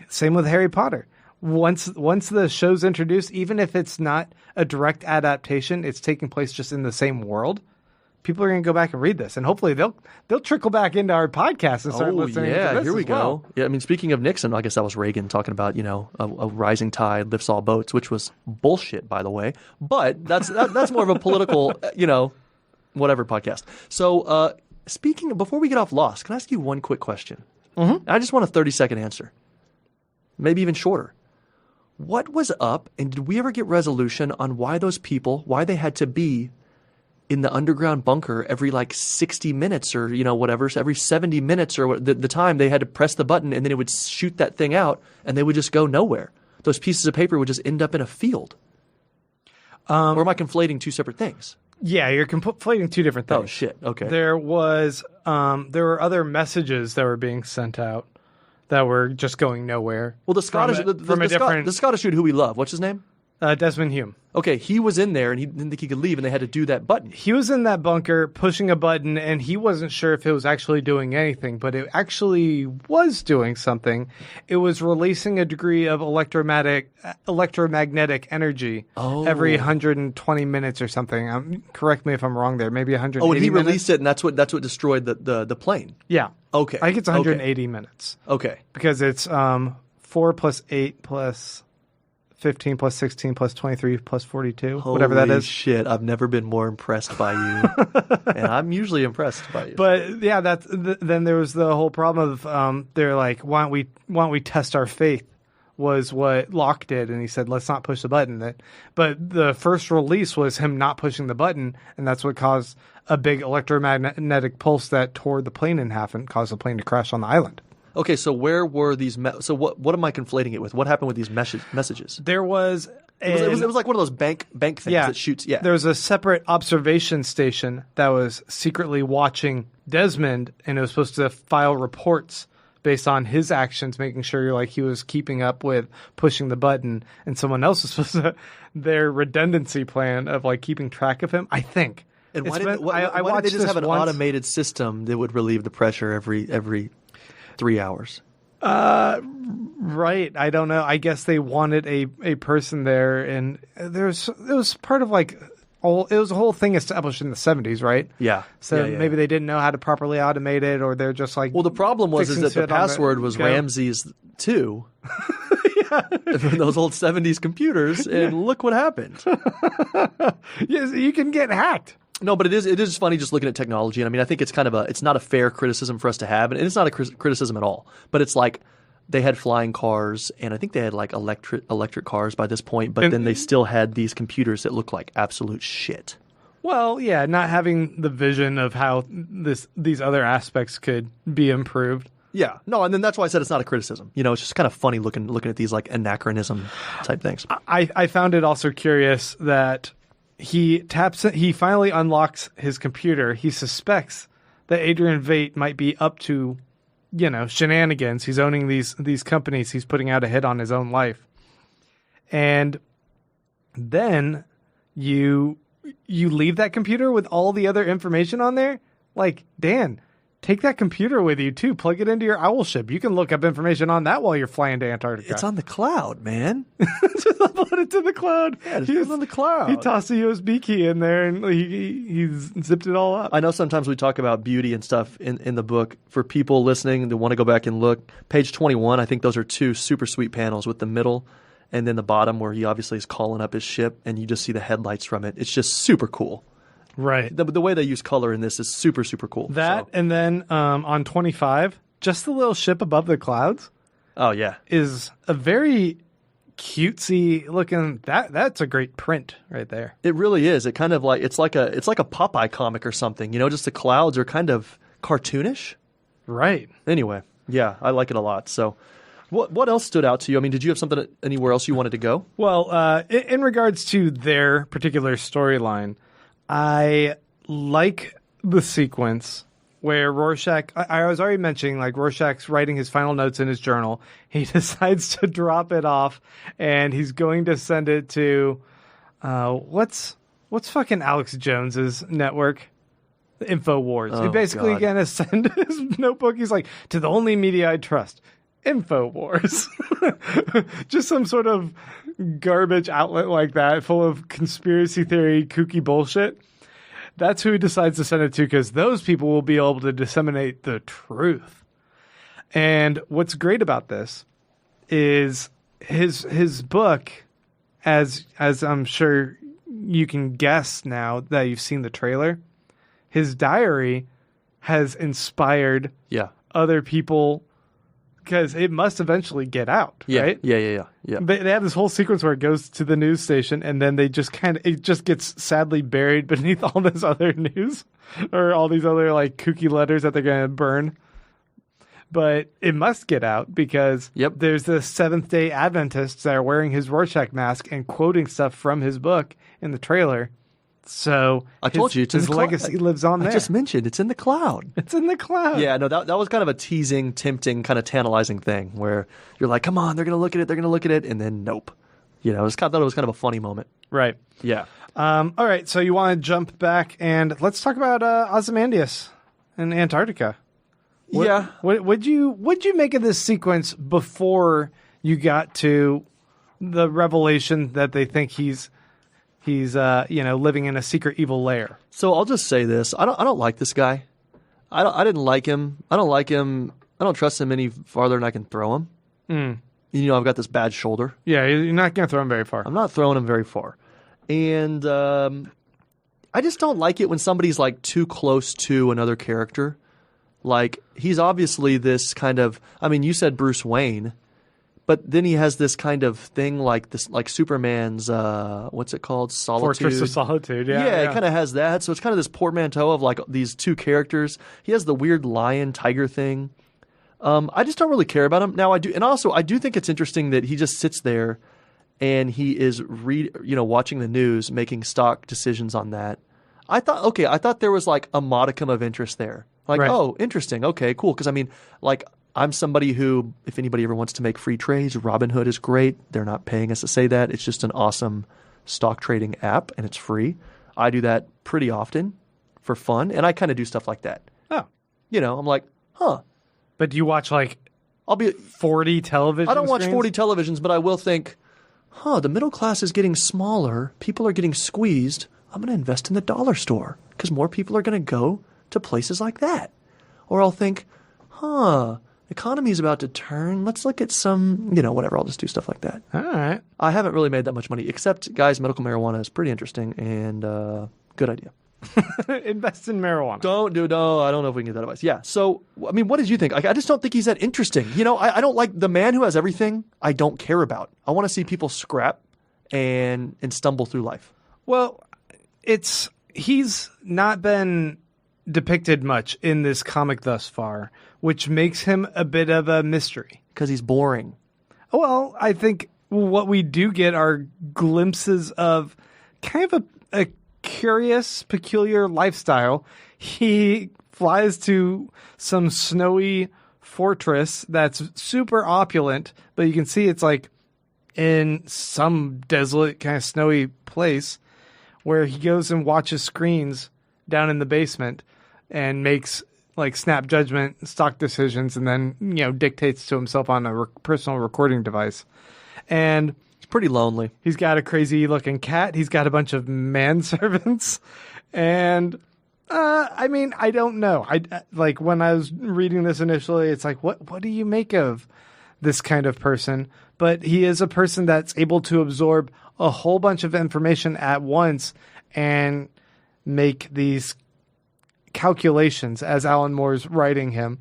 Same with Harry Potter. Once the show's introduced, even if it's not a direct adaptation, it's taking place just in the same world. People are going to go back and read this, and hopefully they'll trickle back into our podcast and start listening to this. Here we go. Yeah, I mean, speaking of Nixon, I guess that was Reagan talking about a rising tide lifts all boats, which was bullshit, by the way. But that's more of a political whatever podcast. So before we get off Lost, can I ask you one quick question? Mm-hmm. I just want a 30-second answer, maybe even shorter. What was up, and did we ever get resolution on why they had to be in the underground bunker every 60 minutes or whatever, so every 70 minutes or the time they had to press the button and then it would shoot that thing out and they would just go nowhere. Those pieces of paper would just end up in a field. Or am I conflating two separate things? Yeah, you're conflating two different things. Oh shit! Okay. There were other messages that were being sent out that were just going nowhere. Well, the Scottish the Scottish dude who we love, what's his name? Desmond Hume. Okay, he was in there and he didn't think he could leave, and they had to do that button. He was in that bunker pushing a button, and he wasn't sure if it was actually doing anything, but it actually was doing something. It was releasing a degree of electromagnetic energy every 120 minutes or something. Plus if I'm wrong there. Maybe 180 minutes. Oh, and he released it, and that's what destroyed the plane. Yeah. Okay. I think it's 180 minutes. Okay. Because it's 4 plus 8 plus 15 plus 16 plus 23 plus 42, whatever that is. Holy shit, I've never been more impressed by you. And I'm usually impressed by you. But yeah, then there was the whole problem of they're like, why don't we test our faith, was what Locke did, and he said, let's not push the button. But the first release was him not pushing the button, and that's what caused a big electromagnetic pulse that tore the plane in half and caused the plane to crash on the island. Okay, so where were these? So what am I conflating it with? What happened with these messages? There was it was like one of those bank things that shoots. Yeah, there was a separate observation station that was secretly watching Desmond, and it was supposed to file reports based on his actions, making sure he was keeping up with pushing the button, and someone else was supposed to their redundancy plan of keeping track of him. I think. And why didn't they just have an automated system that would relieve the pressure every 3 hours? Right. I don't know. I guess they wanted a person there, and it was part of it was a whole thing established in the 70s, right? Yeah. So maybe they didn't know how to properly automate it, or they're just well, the problem is that the password was Ramses 2. From those old 70s computers, and look what happened. Yes, you can get hacked. No, but it is funny just looking at technology. And I mean, I think it's it's not a fair criticism for us to have, and it's not a criticism at all. But it's like they had flying cars, and I think they had electric cars by this point, but then they still had these computers that look like absolute shit. Well, yeah, not having the vision of how these other aspects could be improved. Yeah, no, and then that's why I said it's not a criticism. It's just kind of funny looking at these anachronism type things. I found it also curious that he finally unlocks his computer. He suspects that Adrian Veidt might be up to, shenanigans. He's owning these companies. He's putting out a hit on his own life. And then you leave that computer with all the other information on there? Dan, take that computer with you too. Plug it into your owl ship. You can look up information on that while you're flying to Antarctica. It's on the cloud, man. Just upload it to the cloud. Yeah, it's on the cloud. He tossed a USB key in there and he zipped it all up. I know sometimes we talk about beauty and stuff in the book. For people listening that want to go back and look, page 21, I think those are two super sweet panels with the middle and then the bottom where he obviously is calling up his ship and you just see the headlights from it. It's just super cool. Right. The way they use color in this is super, super cool. And then on 25, just the little ship above the clouds. Oh, yeah. Is a very cutesy looking. That's a great print right there. It really is. It kind of it's like a Popeye comic or something. Just the clouds are kind of cartoonish. Right. Anyway, yeah, I like it a lot. So, What else stood out to you? I mean, did you have something anywhere else you wanted to go? Well, in regards to their particular storyline, I like the sequence where Rorschach, I was already mentioning, like, Rorschach's writing his final notes in his journal. He decides to drop it off, and he's going to send it to, what's fucking Alex Jones's network? The InfoWars. Oh, He's basically God. going to send his notebook. He's like, to the only media I trust, InfoWars. Just some sort of garbage outlet like that, full of conspiracy theory, kooky bullshit. That's who he decides to send it to, because those people will be able to disseminate the truth. And what's great about this is his book, as I'm sure you can guess now that you've seen the trailer, his diary has inspired other people, because it must eventually get out, right? Yeah. They have this whole sequence where it goes to the news station, and then they just it just gets sadly buried beneath all this other news, or all these other like kooky letters that they're going to burn. But it must get out because there's the Seventh-day Adventists that are wearing his Rorschach mask and quoting stuff from his book in the trailer. So I told you, it's in his the legacy lives on there. I just mentioned it's in the cloud. It's in the cloud. Yeah, no, that was kind of a teasing, tempting, kind of tantalizing thing where you're like, come on, they're going to look at it, and then nope. You know, I thought it was kind of a funny moment. Right. Yeah. All right, so you want to jump back and let's talk about Ozymandias in Antarctica. Would you make of this sequence before you got to the revelation that they think he's living in a secret evil lair? So I'll just say this: I don't like this guy. I didn't like him. I don't like him. I don't trust him any farther than I can throw him. You know, I've got this bad shoulder. Yeah, you're not going to throw him very far. I'm not throwing him very far, and I just don't like it when somebody's like too close to another character. Like, he's obviously this kind of, I mean, you said Bruce Wayne, but then he has this kind of thing like this, like Superman's, what's it called? Solitude. Fortress of Solitude, yeah. Yeah, it kind of has that. So it's kind of this portmanteau of like these two characters. He has the weird lion tiger thing. I just don't really care about him. Now I do, and also I do think it's interesting that he just sits there and he is watching the news, making stock decisions on that. I thought there was like a modicum of interest there. Like, right. Oh, interesting. Okay, cool. Because I mean, like, I'm somebody who, if anybody ever wants to make free trades, Robinhood is great. They're not paying us to say that. It's just an awesome stock trading app, and it's free. I do that pretty often for fun, and I kind of do stuff like that. Oh. You know, I'm like, huh. But do you watch, like, I'll be 40 television I don't watch screens? 40 televisions, but I will think, the middle class is getting smaller. People are getting squeezed. I'm going to invest in the dollar store because more people are going to go to places like that. Or I'll think, economy's about to turn. Let's look at some, whatever. I'll just do stuff like that. All right. I haven't really made that much money, except, guys, medical marijuana is pretty interesting and good idea. Invest in marijuana. No, I don't know if we can get that advice. Yeah. So, I mean, what did you think? I just don't think he's that interesting. I don't like the man who has everything. I don't care about. I want to see people scrap and stumble through life. Well, he's not been depicted much in this comic thus far, which makes him a bit of a mystery. Because he's boring. Well, I think what we do get are glimpses of kind of a curious, peculiar lifestyle. He flies to some snowy fortress that's super opulent, but you can see it's like in some desolate kind of snowy place where he goes and watches screens down in the basement and makes like snap judgment, stock decisions, and then, dictates to himself on a personal recording device. And he's pretty lonely. He's got a crazy looking cat. He's got a bunch of manservants. And I mean, I don't know. I like when I was reading this initially, it's like, what do you make of this kind of person? But he is a person that's able to absorb a whole bunch of information at once and make these calculations, as Alan Moore's writing him,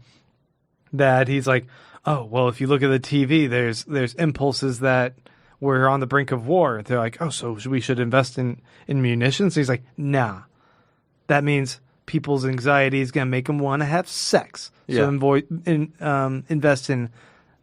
that he's like, oh, well, if you look at the TV, there's impulses that we're on the brink of war. They're like, oh, so we should invest in munitions? He's like, nah. That means people's anxiety is going to make them want to have sex. Yeah. So invest in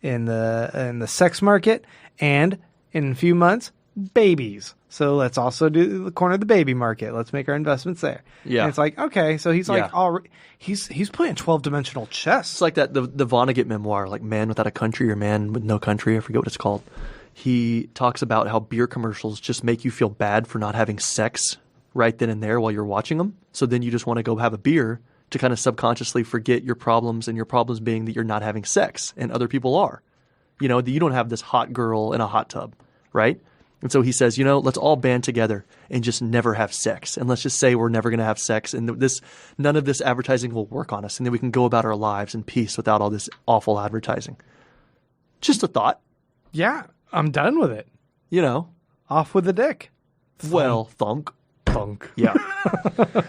in the sex market, and in a few months, babies. So let's also do the corner of the baby market. Let's make our investments there. Yeah. And it's like, okay, so he's like, Yeah. he's playing 12-dimensional chess. It's like that the Vonnegut memoir, like Man Without a Country or Man with No Country. I forget what it's called. He talks about how beer commercials just make you feel bad for not having sex right then and there while you're watching them. So then you just want to go have a beer to kind of subconsciously forget your problems, and your problems being that you're not having sex and other people are. You know, that you don't have this hot girl in a hot tub, right? And so he says, you know, let's all band together and just never have sex. And let's just say we're never going to have sex, and none of this advertising will work on us. And then we can go about our lives in peace without all this awful advertising. Just a thought, Yeah, I'm done with it. you know. Off with the dick. Well, thunk. Yeah.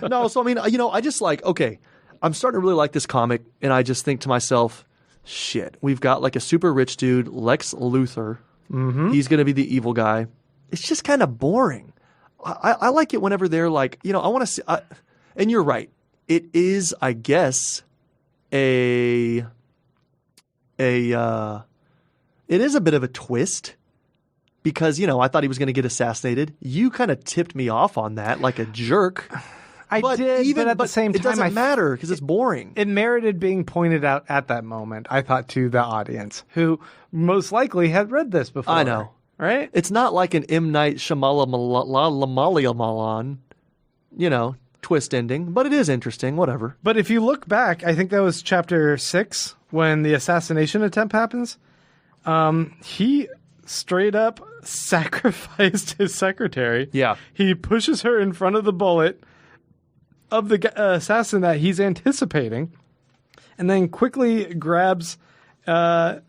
No, so I mean, you know, I just like, okay, I'm starting to really like this comic, and I just think to myself, shit, we've got like a super rich dude, Lex Luthor. Mm-hmm. He's going to be the evil guy. It's just kind of boring. I like it whenever they're like, you know, I want to see, and you're right. It is, I guess, it is a bit of a twist. Because, you know, I thought he was going to get assassinated. You kind of tipped me off on that like a jerk. But at the same time, it doesn't matter because it's boring. It merited being pointed out at that moment, I thought, to the audience, who most likely had read this before. I know. Right? It's not like an M. Night Shyamalan, you know, twist ending, but it is interesting, whatever. But if you look back, I think that was chapter 6 when the assassination attempt happens. He straight up sacrificed his secretary. Yeah. He pushes her in front of the bullet of the assassin that he's anticipating, and then quickly grabs a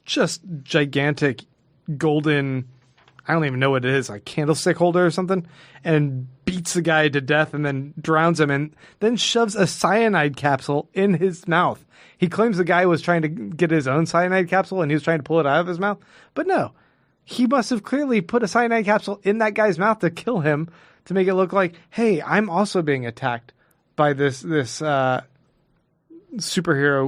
just gigantic golden, I don't even know what it is, like candlestick holder or something, and beats the guy to death and then drowns him, and then shoves a cyanide capsule in his mouth. He claims the guy was trying to get his own cyanide capsule and he was trying to pull it out of his mouth. But no, he must have clearly put a cyanide capsule in that guy's mouth to kill him, to make it look like, hey, I'm also being attacked by this superhero,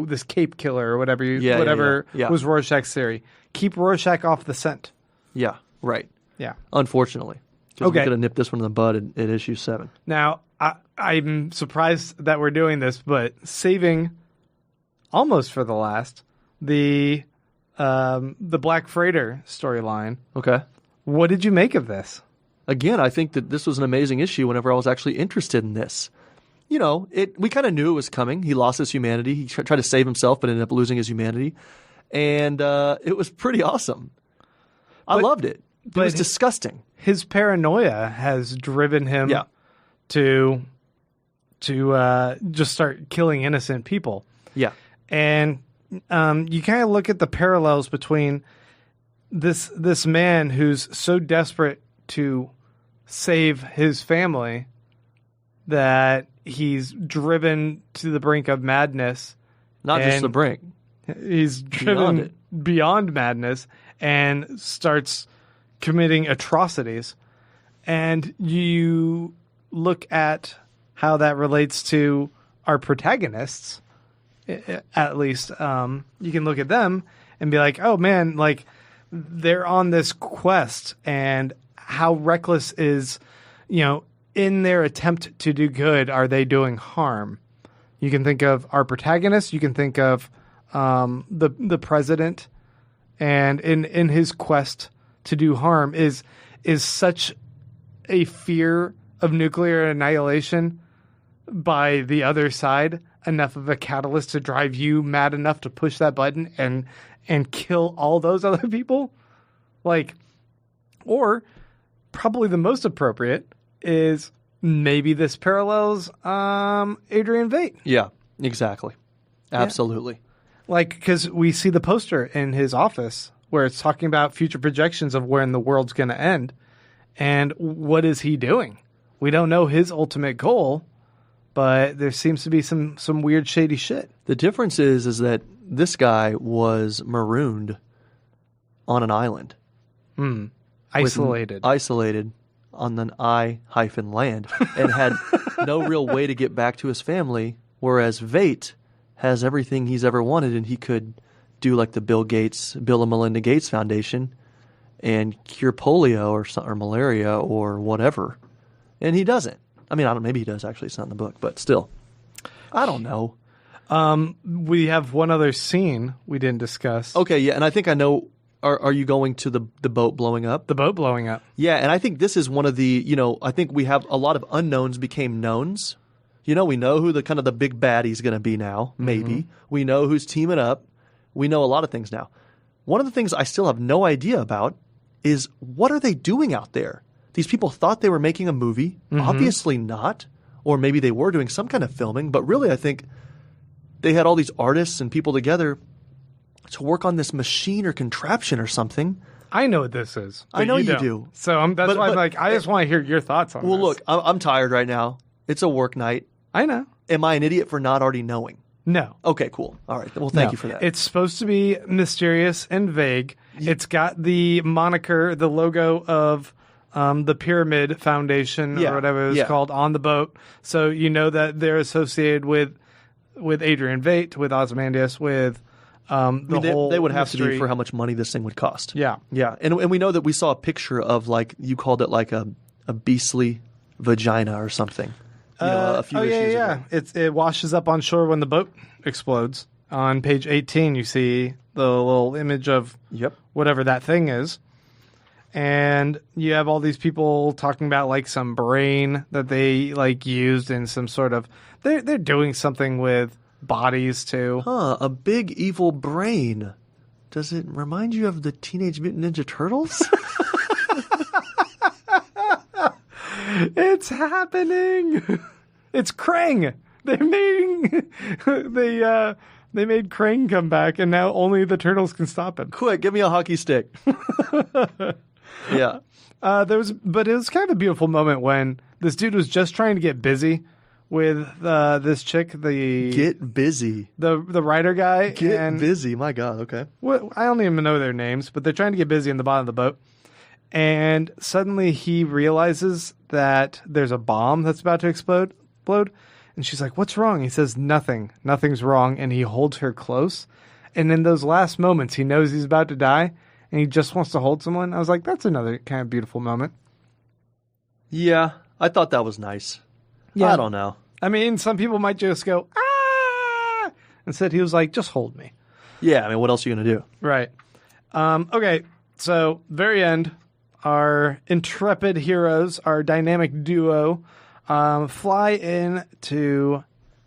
this cape killer or whatever was Rorschach's theory. Keep Rorschach off the scent. Yeah, right. Yeah. Unfortunately. Because we could have nipped this one in the bud at issue 7. Now, I'm surprised that we're doing this, but saving almost for the last, the Black Freighter storyline. Okay. What did you make of this? Again, I think that this was an amazing issue whenever I was actually interested in this. You know, we kind of knew it was coming. He lost his humanity. He tried to save himself, but ended up losing his humanity. And it was pretty awesome. I loved it. It was disgusting. His paranoia has driven him to just start killing innocent people. Yeah. And you kind of look at the parallels between this man who's so desperate to save his family that he's driven to the brink of madness. Not just the brink. He's driven beyond madness and starts committing atrocities. And you look at how that relates to our protagonists, at least. You can look at them and be like, oh man, like they're on this quest, and how reckless is, you know, in their attempt to do good, are they doing harm? You can think of our protagonist. You can think of the president, and in his quest to do harm is such a fear of nuclear annihilation by the other side enough of a catalyst to drive you mad enough to push that button and kill all those other people? Like, or probably the most appropriate is maybe this parallels Adrian Veidt. Yeah, exactly. Absolutely. Yeah. Like, because we see the poster in his office where it's talking about future projections of when the world's going to end. And what is he doing? We don't know his ultimate goal, but there seems to be some weird, shady shit. The difference is that this guy was marooned on an island. Isolated. Isolated on an land and had no real way to get back to his family, whereas Veidt has everything he's ever wanted, and he could do like the Bill and Melinda Gates Foundation and cure polio or malaria or whatever. And he doesn't. I mean, I don't. Maybe he does. Actually, it's not in the book, but still, I don't know. We have one other scene we didn't discuss. Okay, yeah, and I think I know. Are you going to the boat blowing up? The boat blowing up. Yeah, and I think this is one of the. I think we have a lot of unknowns became knowns. We know who the kind of the big baddie's going to be now. Maybe we know who's teaming up. We know a lot of things now. One of the things I still have no idea about is what are they doing out there? These people thought they were making a movie. Obviously not. Or maybe they were doing some kind of filming. But really, I think they had all these artists and people together to work on this machine or contraption or something. I know what this is. I know you don't. do. So that's why I'm like, I just want to hear your thoughts on this. Well, look, I'm tired right now. It's a work night. I know. Am I an idiot for not already knowing? No. Okay, cool. All right. Well, thank you for that. It's supposed to be mysterious and vague. It's got the moniker, the logo of the Pyramid Foundation or whatever it's called on the boat. So you know that they're associated with Adrian Veidt, with Ozymandias, with whole they would have mystery. to be for how much money this thing would cost. Yeah. Yeah. And we know that we saw a picture of, like, you called it like a beastly vagina or something. A few issues ago. It washes up on shore when the boat explodes. On page 18, you see the little image of whatever that thing is. And you have all these people talking about like some brain that they like used in some sort of they're doing something with bodies too. A big evil brain. Does it remind you of the Teenage Mutant Ninja Turtles? It's happening. It's Krang. They made Krang come back, and now only the turtles can stop him. Quick, give me a hockey stick. Yeah. But it was kind of a beautiful moment when this dude was just trying to get busy with this chick. Get busy. The writer guy. Get busy. My God. Okay. I don't even know their names, but they're trying to get busy in the bottom of the boat. And suddenly he realizes that there's a bomb that's about to explode. And she's like, "What's wrong?" He says, "Nothing. Nothing's wrong." And he holds her close. And in those last moments, he knows he's about to die, and he just wants to hold someone. I was like, that's another kind of beautiful moment. Yeah, I thought that was nice. Yeah. I don't know. I mean, some people might just go, "Ah!" Instead, he was like, "Just hold me." Yeah, I mean, what else are you going to do? Right. Okay, so very end, our intrepid heroes, our dynamic duo, fly into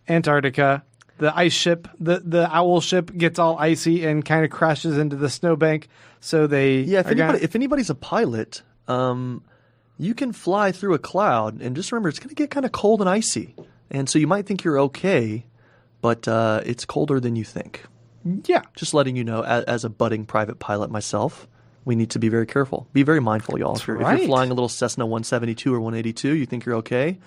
Antarctica. The ice ship, the owl ship, gets all icy and kind of crashes into the snowbank. So they if anybody's a pilot, you can fly through a cloud, and just remember it's going to get kind of cold and icy, and so you might think you're okay, but it's colder than you think. Yeah, just letting you know, as a budding private pilot myself. We need to be very careful. Be very mindful, y'all. If you're flying a little Cessna 172 or 182, you think you're okay.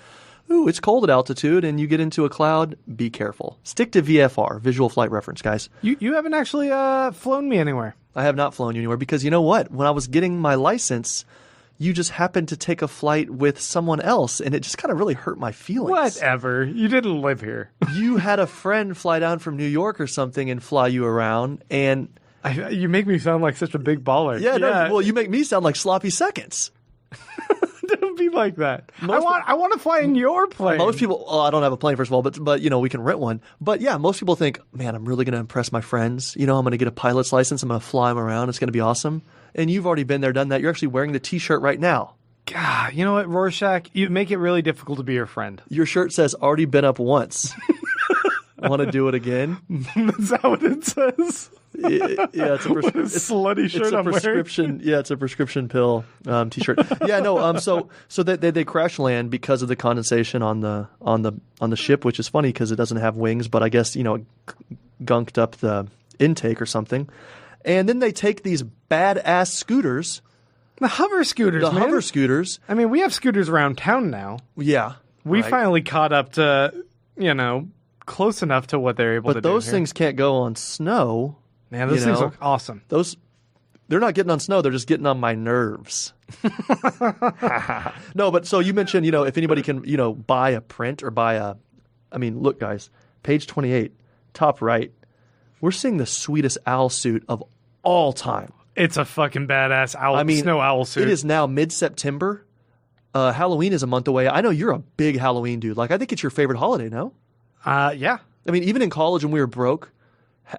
Ooh, it's cold at altitude, and you get into a cloud, be careful. Stick to VFR, visual flight reference, guys. You haven't actually flown me anywhere. I have not flown you anywhere because you know what? When I was getting my license, you just happened to take a flight with someone else, and it just kind of really hurt my feelings. Whatever. You didn't live here. You had a friend fly down from New York or something and fly you around, and... You make me sound like such a big baller. Yeah. No, well, you make me sound like sloppy seconds. Don't be like that. I want to fly in your plane. Most people, I don't have a plane, first of all, but we can rent one. But yeah, most people think, man, I'm really going to impress my friends. I'm going to get a pilot's license. I'm going to fly them around. It's going to be awesome. And you've already been there, done that. You're actually wearing the T-shirt right now. God, you know what, Rorschach? You make it really difficult to be your friend. Your shirt says, already been up once. Want to do it again? Is that what it says? Yeah, it's a slutty shirt I'm wearing. Yeah, it's a prescription pill T-shirt. Yeah, no. So they crash land because of the condensation on the ship, which is funny because it doesn't have wings, but I guess it gunked up the intake or something. And then they take these badass scooters, the hover scooters. I mean, we have scooters around town now. Yeah, we finally caught up to close enough to what they're able to do. But those things can't go on snow. Man, those things look awesome. They're not getting on snow. They're just getting on my nerves. No, but so you mentioned, if anybody can, buy a print or look, guys, page 28, top right. we're seeing the sweetest owl suit of all time. It's a fucking badass snow owl suit. It is now mid-September. Halloween is a month away. I know you're a big Halloween dude. Like, I think it's your favorite holiday, no? Yeah. I mean, even in college when we were broke,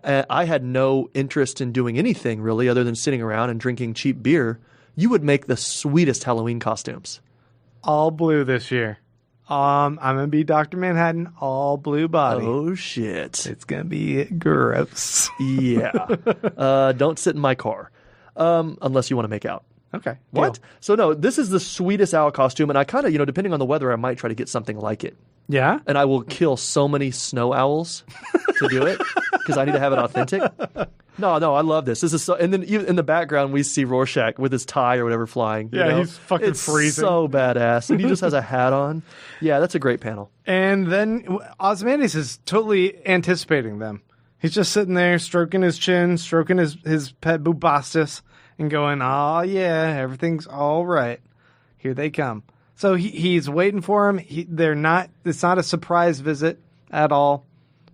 I had no interest in doing anything really other than sitting around and drinking cheap beer. You would make the sweetest Halloween costumes. All blue this year. I'm going to be Dr. Manhattan, all blue body. Oh, shit. It's going to be gross. Yeah. Don't sit in my car unless you want to make out. Okay. What? Deal. So, no, this is the sweetest owl costume, and I kind of, depending on the weather, I might try to get something like it. Yeah? And I will kill so many snow owls to do it because I need to have it authentic. No, I love this. This is so, and then even in the background we see Rorschach with his tie or whatever flying. Yeah, he's fucking freezing. So badass, and he just has a hat on. Yeah, that's a great panel. And then Ozymandias is totally anticipating them. He's just sitting there, stroking his chin, stroking his pet Bubastis, and going, "Oh yeah, everything's all right. Here they come." So he's waiting for him. It's not a surprise visit at all.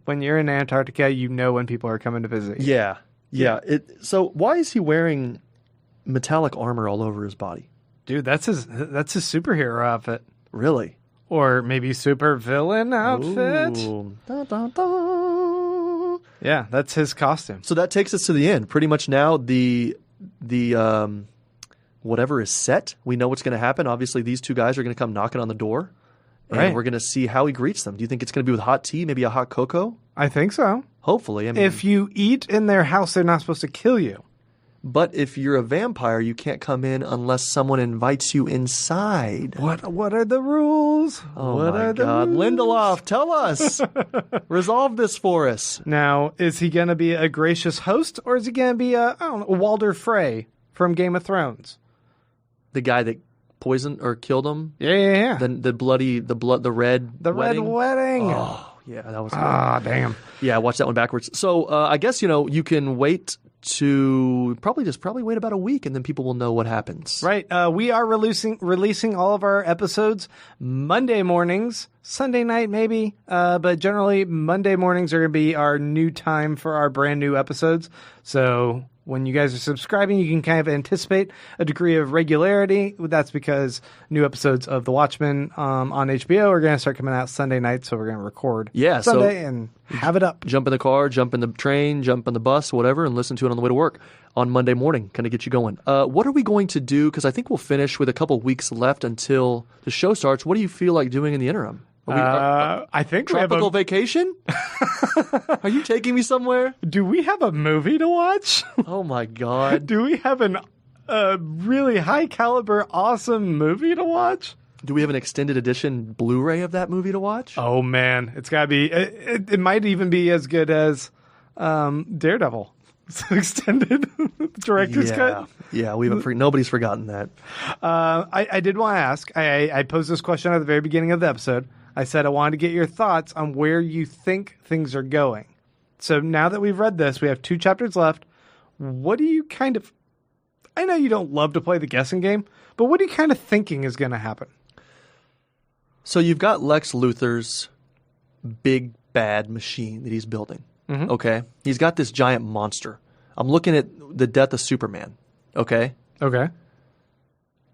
When you're in Antarctica, you know when people are coming to visit you. Yeah. So why is he wearing metallic armor all over his body? Dude, that's his superhero outfit. Really? Or maybe super villain outfit. Ooh. Da, da, da. Yeah, that's his costume. So that takes us to the end. Pretty much now the whatever is set. We know what's going to happen. Obviously, these two guys are going to come knocking on the door. And we're going to see how he greets them. Do you think it's going to be with hot tea, maybe a hot cocoa? I think so. Hopefully. I mean, if you eat in their house, they're not supposed to kill you. But if you're a vampire, you can't come in unless someone invites you inside. What are the rules? Oh, my God. Lindelof, tell us. Resolve this for us. Now, is he going to be a gracious host, or is he going to be a Walder Frey from Game of Thrones? The guy that poisoned or killed him? Yeah. The red wedding. Oh, yeah, that was good. Ah, damn. Yeah, I watched that one backwards. So I guess, you can wait to probably wait about a week and then people will know what happens. Right. We are releasing all of our episodes Monday mornings, Sunday night maybe, but generally Monday mornings are going to be our new time for our brand new episodes. So when you guys are subscribing, you can kind of anticipate a degree of regularity. That's because new episodes of The Watchmen on HBO are going to start coming out Sunday night, so we're going to record Sunday and have it up. Jump in the car, jump in the train, jump in the bus, whatever, and listen to it on the way to work on Monday morning, kind of get you going. What are we going to do? Because I think we'll finish with a couple weeks left until the show starts. What do you feel like doing in the interim? I think tropical vacation? Are you taking me somewhere? Do we have a movie to watch? Oh my God. Do we have a really high caliber, awesome movie to watch? Do we have an extended edition Blu-ray of that movie to watch? Oh man, it's gotta be. It might even be as good as Daredevil. It's extended director's cut. Yeah, we haven't. Nobody's forgotten that. I did want to ask. I posed this question at the very beginning of the episode. I said I wanted to get your thoughts on where you think things are going. So now that we've read this, we have 2 chapters left. What do you kind of... I know you don't love to play the guessing game, but what are you kind of thinking is going to happen? So you've got Lex Luthor's big bad machine that he's building. Mm-hmm. Okay? He's got this giant monster. I'm looking at the death of Superman. Okay? Okay.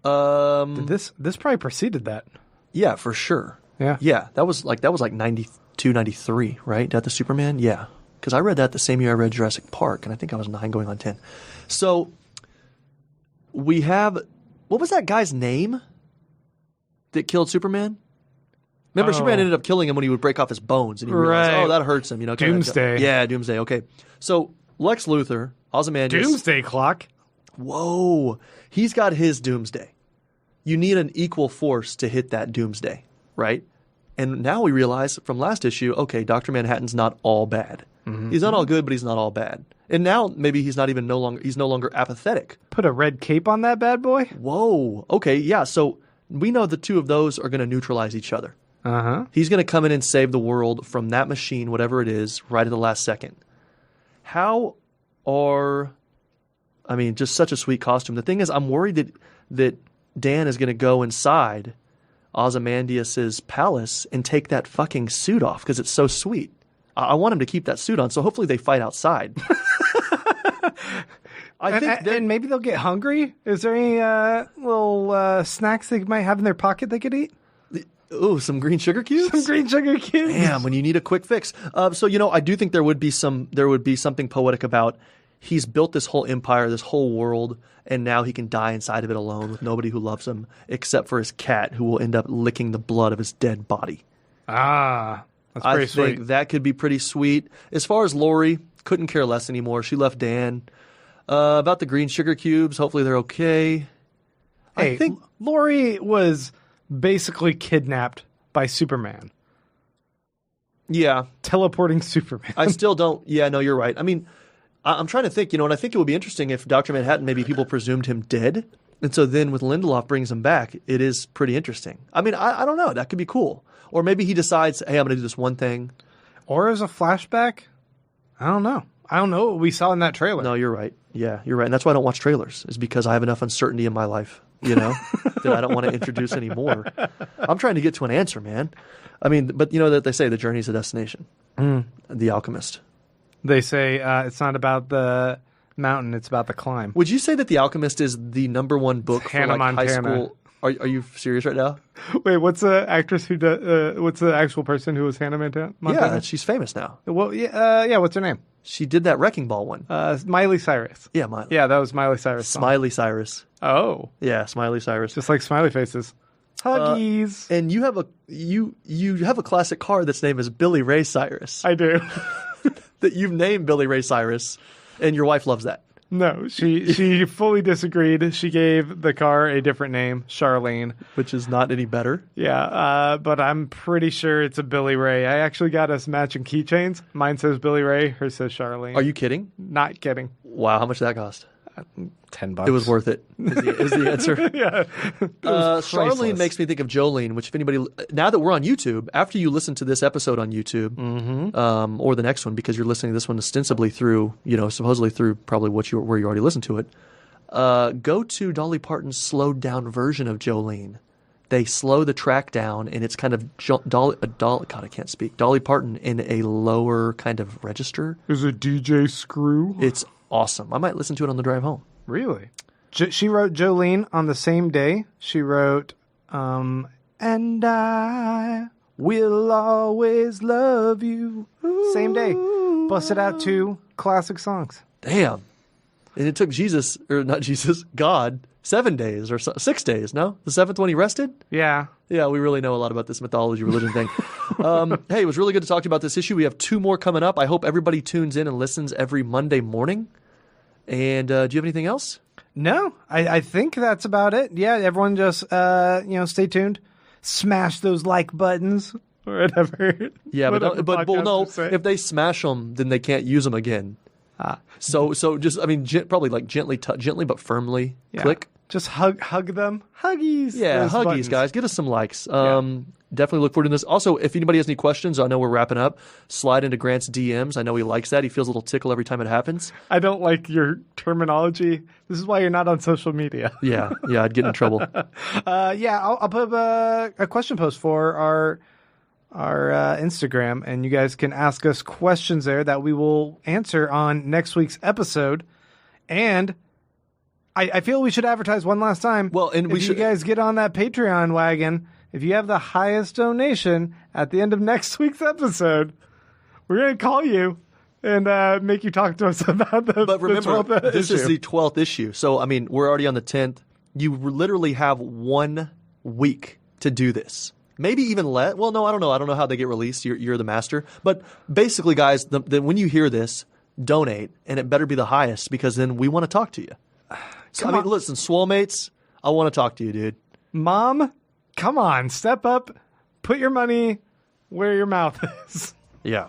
This probably preceded that. Yeah, for sure. Yeah, that was like 92, 93, right? Death of Superman? Yeah. Because I read that the same year I read Jurassic Park, and I think I was 9 going on 10. So we have – what was that guy's name that killed Superman? Remember, Superman ended up killing him when he would break off his bones, and he realized, that hurts him. Doomsday. Yeah, Doomsday. Okay. So Lex Luthor, Ozymandias – Doomsday Clock. Whoa. He's got his Doomsday. You need an equal force to hit that Doomsday. Right? And now we realize from last issue, okay, Dr. Manhattan's not all bad. Mm-hmm. He's not all good, but he's not all bad. And now maybe he's no longer apathetic. Put a red cape on that bad boy? Whoa. Okay, yeah. So we know the two of those are going to neutralize each other. Uh-huh. He's going to come in and save the world from that machine, whatever it is, right at the last second. Just such a sweet costume. The thing is, I'm worried that Dan is going to go inside Ozymandias' palace and take that fucking suit off because it's so sweet. I want him to keep that suit on, so hopefully they fight outside. And maybe they'll get hungry. Is there any little snacks they might have in their pocket they could eat? Ooh, some green sugar cubes? Some green sugar cubes. Damn, when you need a quick fix. So, I do think there would be something poetic about he's built this whole empire, this whole world, and now he can die inside of it alone with nobody who loves him except for his cat, who will end up licking the blood of his dead body. Ah, that's pretty sweet. I think that could be pretty sweet. As far as Lori, couldn't care less anymore. She left Dan. About the green sugar cubes, hopefully they're okay. Hey, I think Lori was basically kidnapped by Superman. Yeah. Teleporting Superman. I still don't. Yeah, no, you're right. I mean, I'm trying to think, and I think it would be interesting if Dr. Manhattan, maybe people presumed him dead. And so then with Lindelof brings him back, it is pretty interesting. I mean, I don't know. That could be cool. Or maybe he decides, hey, I'm going to do this one thing. Or as a flashback? I don't know. I don't know what we saw in that trailer. No, you're right. Yeah, you're right. And that's why I don't watch trailers, is because I have enough uncertainty in my life, that I don't want to introduce anymore. I'm trying to get to an answer, man. I mean, but that they say the journey is a destination. The Alchemist. They say it's not about the mountain, it's about the climb. Would you say that The Alchemist is the number one book for Hannah high Montana. school? Are you serious right now? Wait, what's the actress who does? What's the actual person who was Hannah Montana? Yeah, she's famous now. Well, yeah. What's her name? She did that Wrecking Ball one. Miley Cyrus. Yeah, Miley. Yeah, that was Miley Cyrus. Smiley Cyrus. Oh, yeah, Smiley Cyrus. Just like smiley faces. Huggies. And you have a classic car that's name is Billy Ray Cyrus. I do. That you've named Billy Ray Cyrus, and your wife loves that. No, she fully disagreed. She gave the car a different name, Charlene. Which is not any better. Yeah, but I'm pretty sure it's a Billy Ray. I actually got us matching keychains. Mine says Billy Ray, hers says Charlene. Are you kidding? Not kidding. Wow, how much did that cost? $10. It was worth it, is the answer. Yeah. Charlene makes me think of Jolene, which if anybody, now that we're on YouTube, after you listen to this episode on YouTube, or the next one, because you're listening to this one ostensibly through, supposedly through probably where you already listened to it, go to Dolly Parton's slowed down version of Jolene. They slow the track down, and it's kind of God, I can't speak. Dolly Parton in a lower kind of register. Is it DJ Screw? It's awesome. I might listen to it on the drive home. Really? She wrote Jolene on the same day. She wrote, and I will always love you. Same day. Busted out 2 classic songs. Damn. And it took God, 7 days or 6 days, no? The 7th one he rested? Yeah. Yeah, we really know a lot about this mythology religion thing. Hey, it was really good to talk to you about this issue. We have 2 more coming up. I hope everybody tunes in and listens every Monday morning. And do you have anything else? No, I think that's about it. Yeah, everyone just, stay tuned. Smash those like buttons or whatever. Yeah, if they smash them, then they can't use them again. So just, probably like gently but firmly click. Just hug them. Huggies. Yeah, huggies, buttons. Guys. Get us some likes. Definitely look forward to this. Also, if anybody has any questions, I know we're wrapping up, slide into Grant's DMs. I know he likes that. He feels a little tickle every time it happens. I don't like your terminology. This is why you're not on social media. Yeah, I'd get in trouble. I'll put a question post for our Instagram, and you guys can ask us questions there that we will answer on next week's episode. And I feel we should advertise one last time. Well, and you guys get on that Patreon wagon, if you have the highest donation at the end of next week's episode, we're going to call you and make you talk to us about But remember, the 12th this issue. is the 12th issue. So, we're already on the 10th. You literally have 1 week to do this. Maybe even less. Well, no, I don't know. I don't know how they get released. You're the master. But basically, guys, when you hear this, donate, and it better be the highest, because then we want to talk to you. So, listen, Swolmates, I want to talk to you, dude. Mom, come on, step up, put your money where your mouth is. Yeah.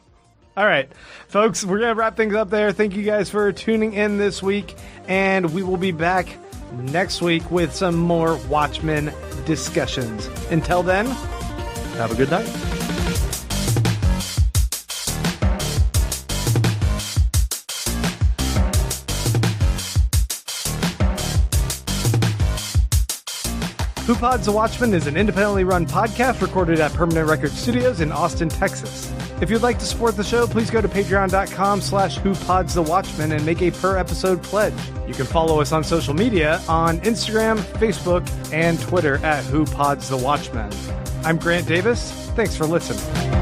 All right, folks, we're going to wrap things up there. Thank you guys for tuning in this week, and we will be back next week with some more Watchmen discussions. Until then, have a good night. Who Pods the Watchmen is an independently run podcast recorded at Permanent Record Studios in Austin, Texas. If you'd like to support the show, please go to patreon.com/whopodsthewatchmen and make a per-episode pledge. You can follow us on social media on Instagram, Facebook, and Twitter at Who Pods the Watchmen. I'm Grant Davis. Thanks for listening.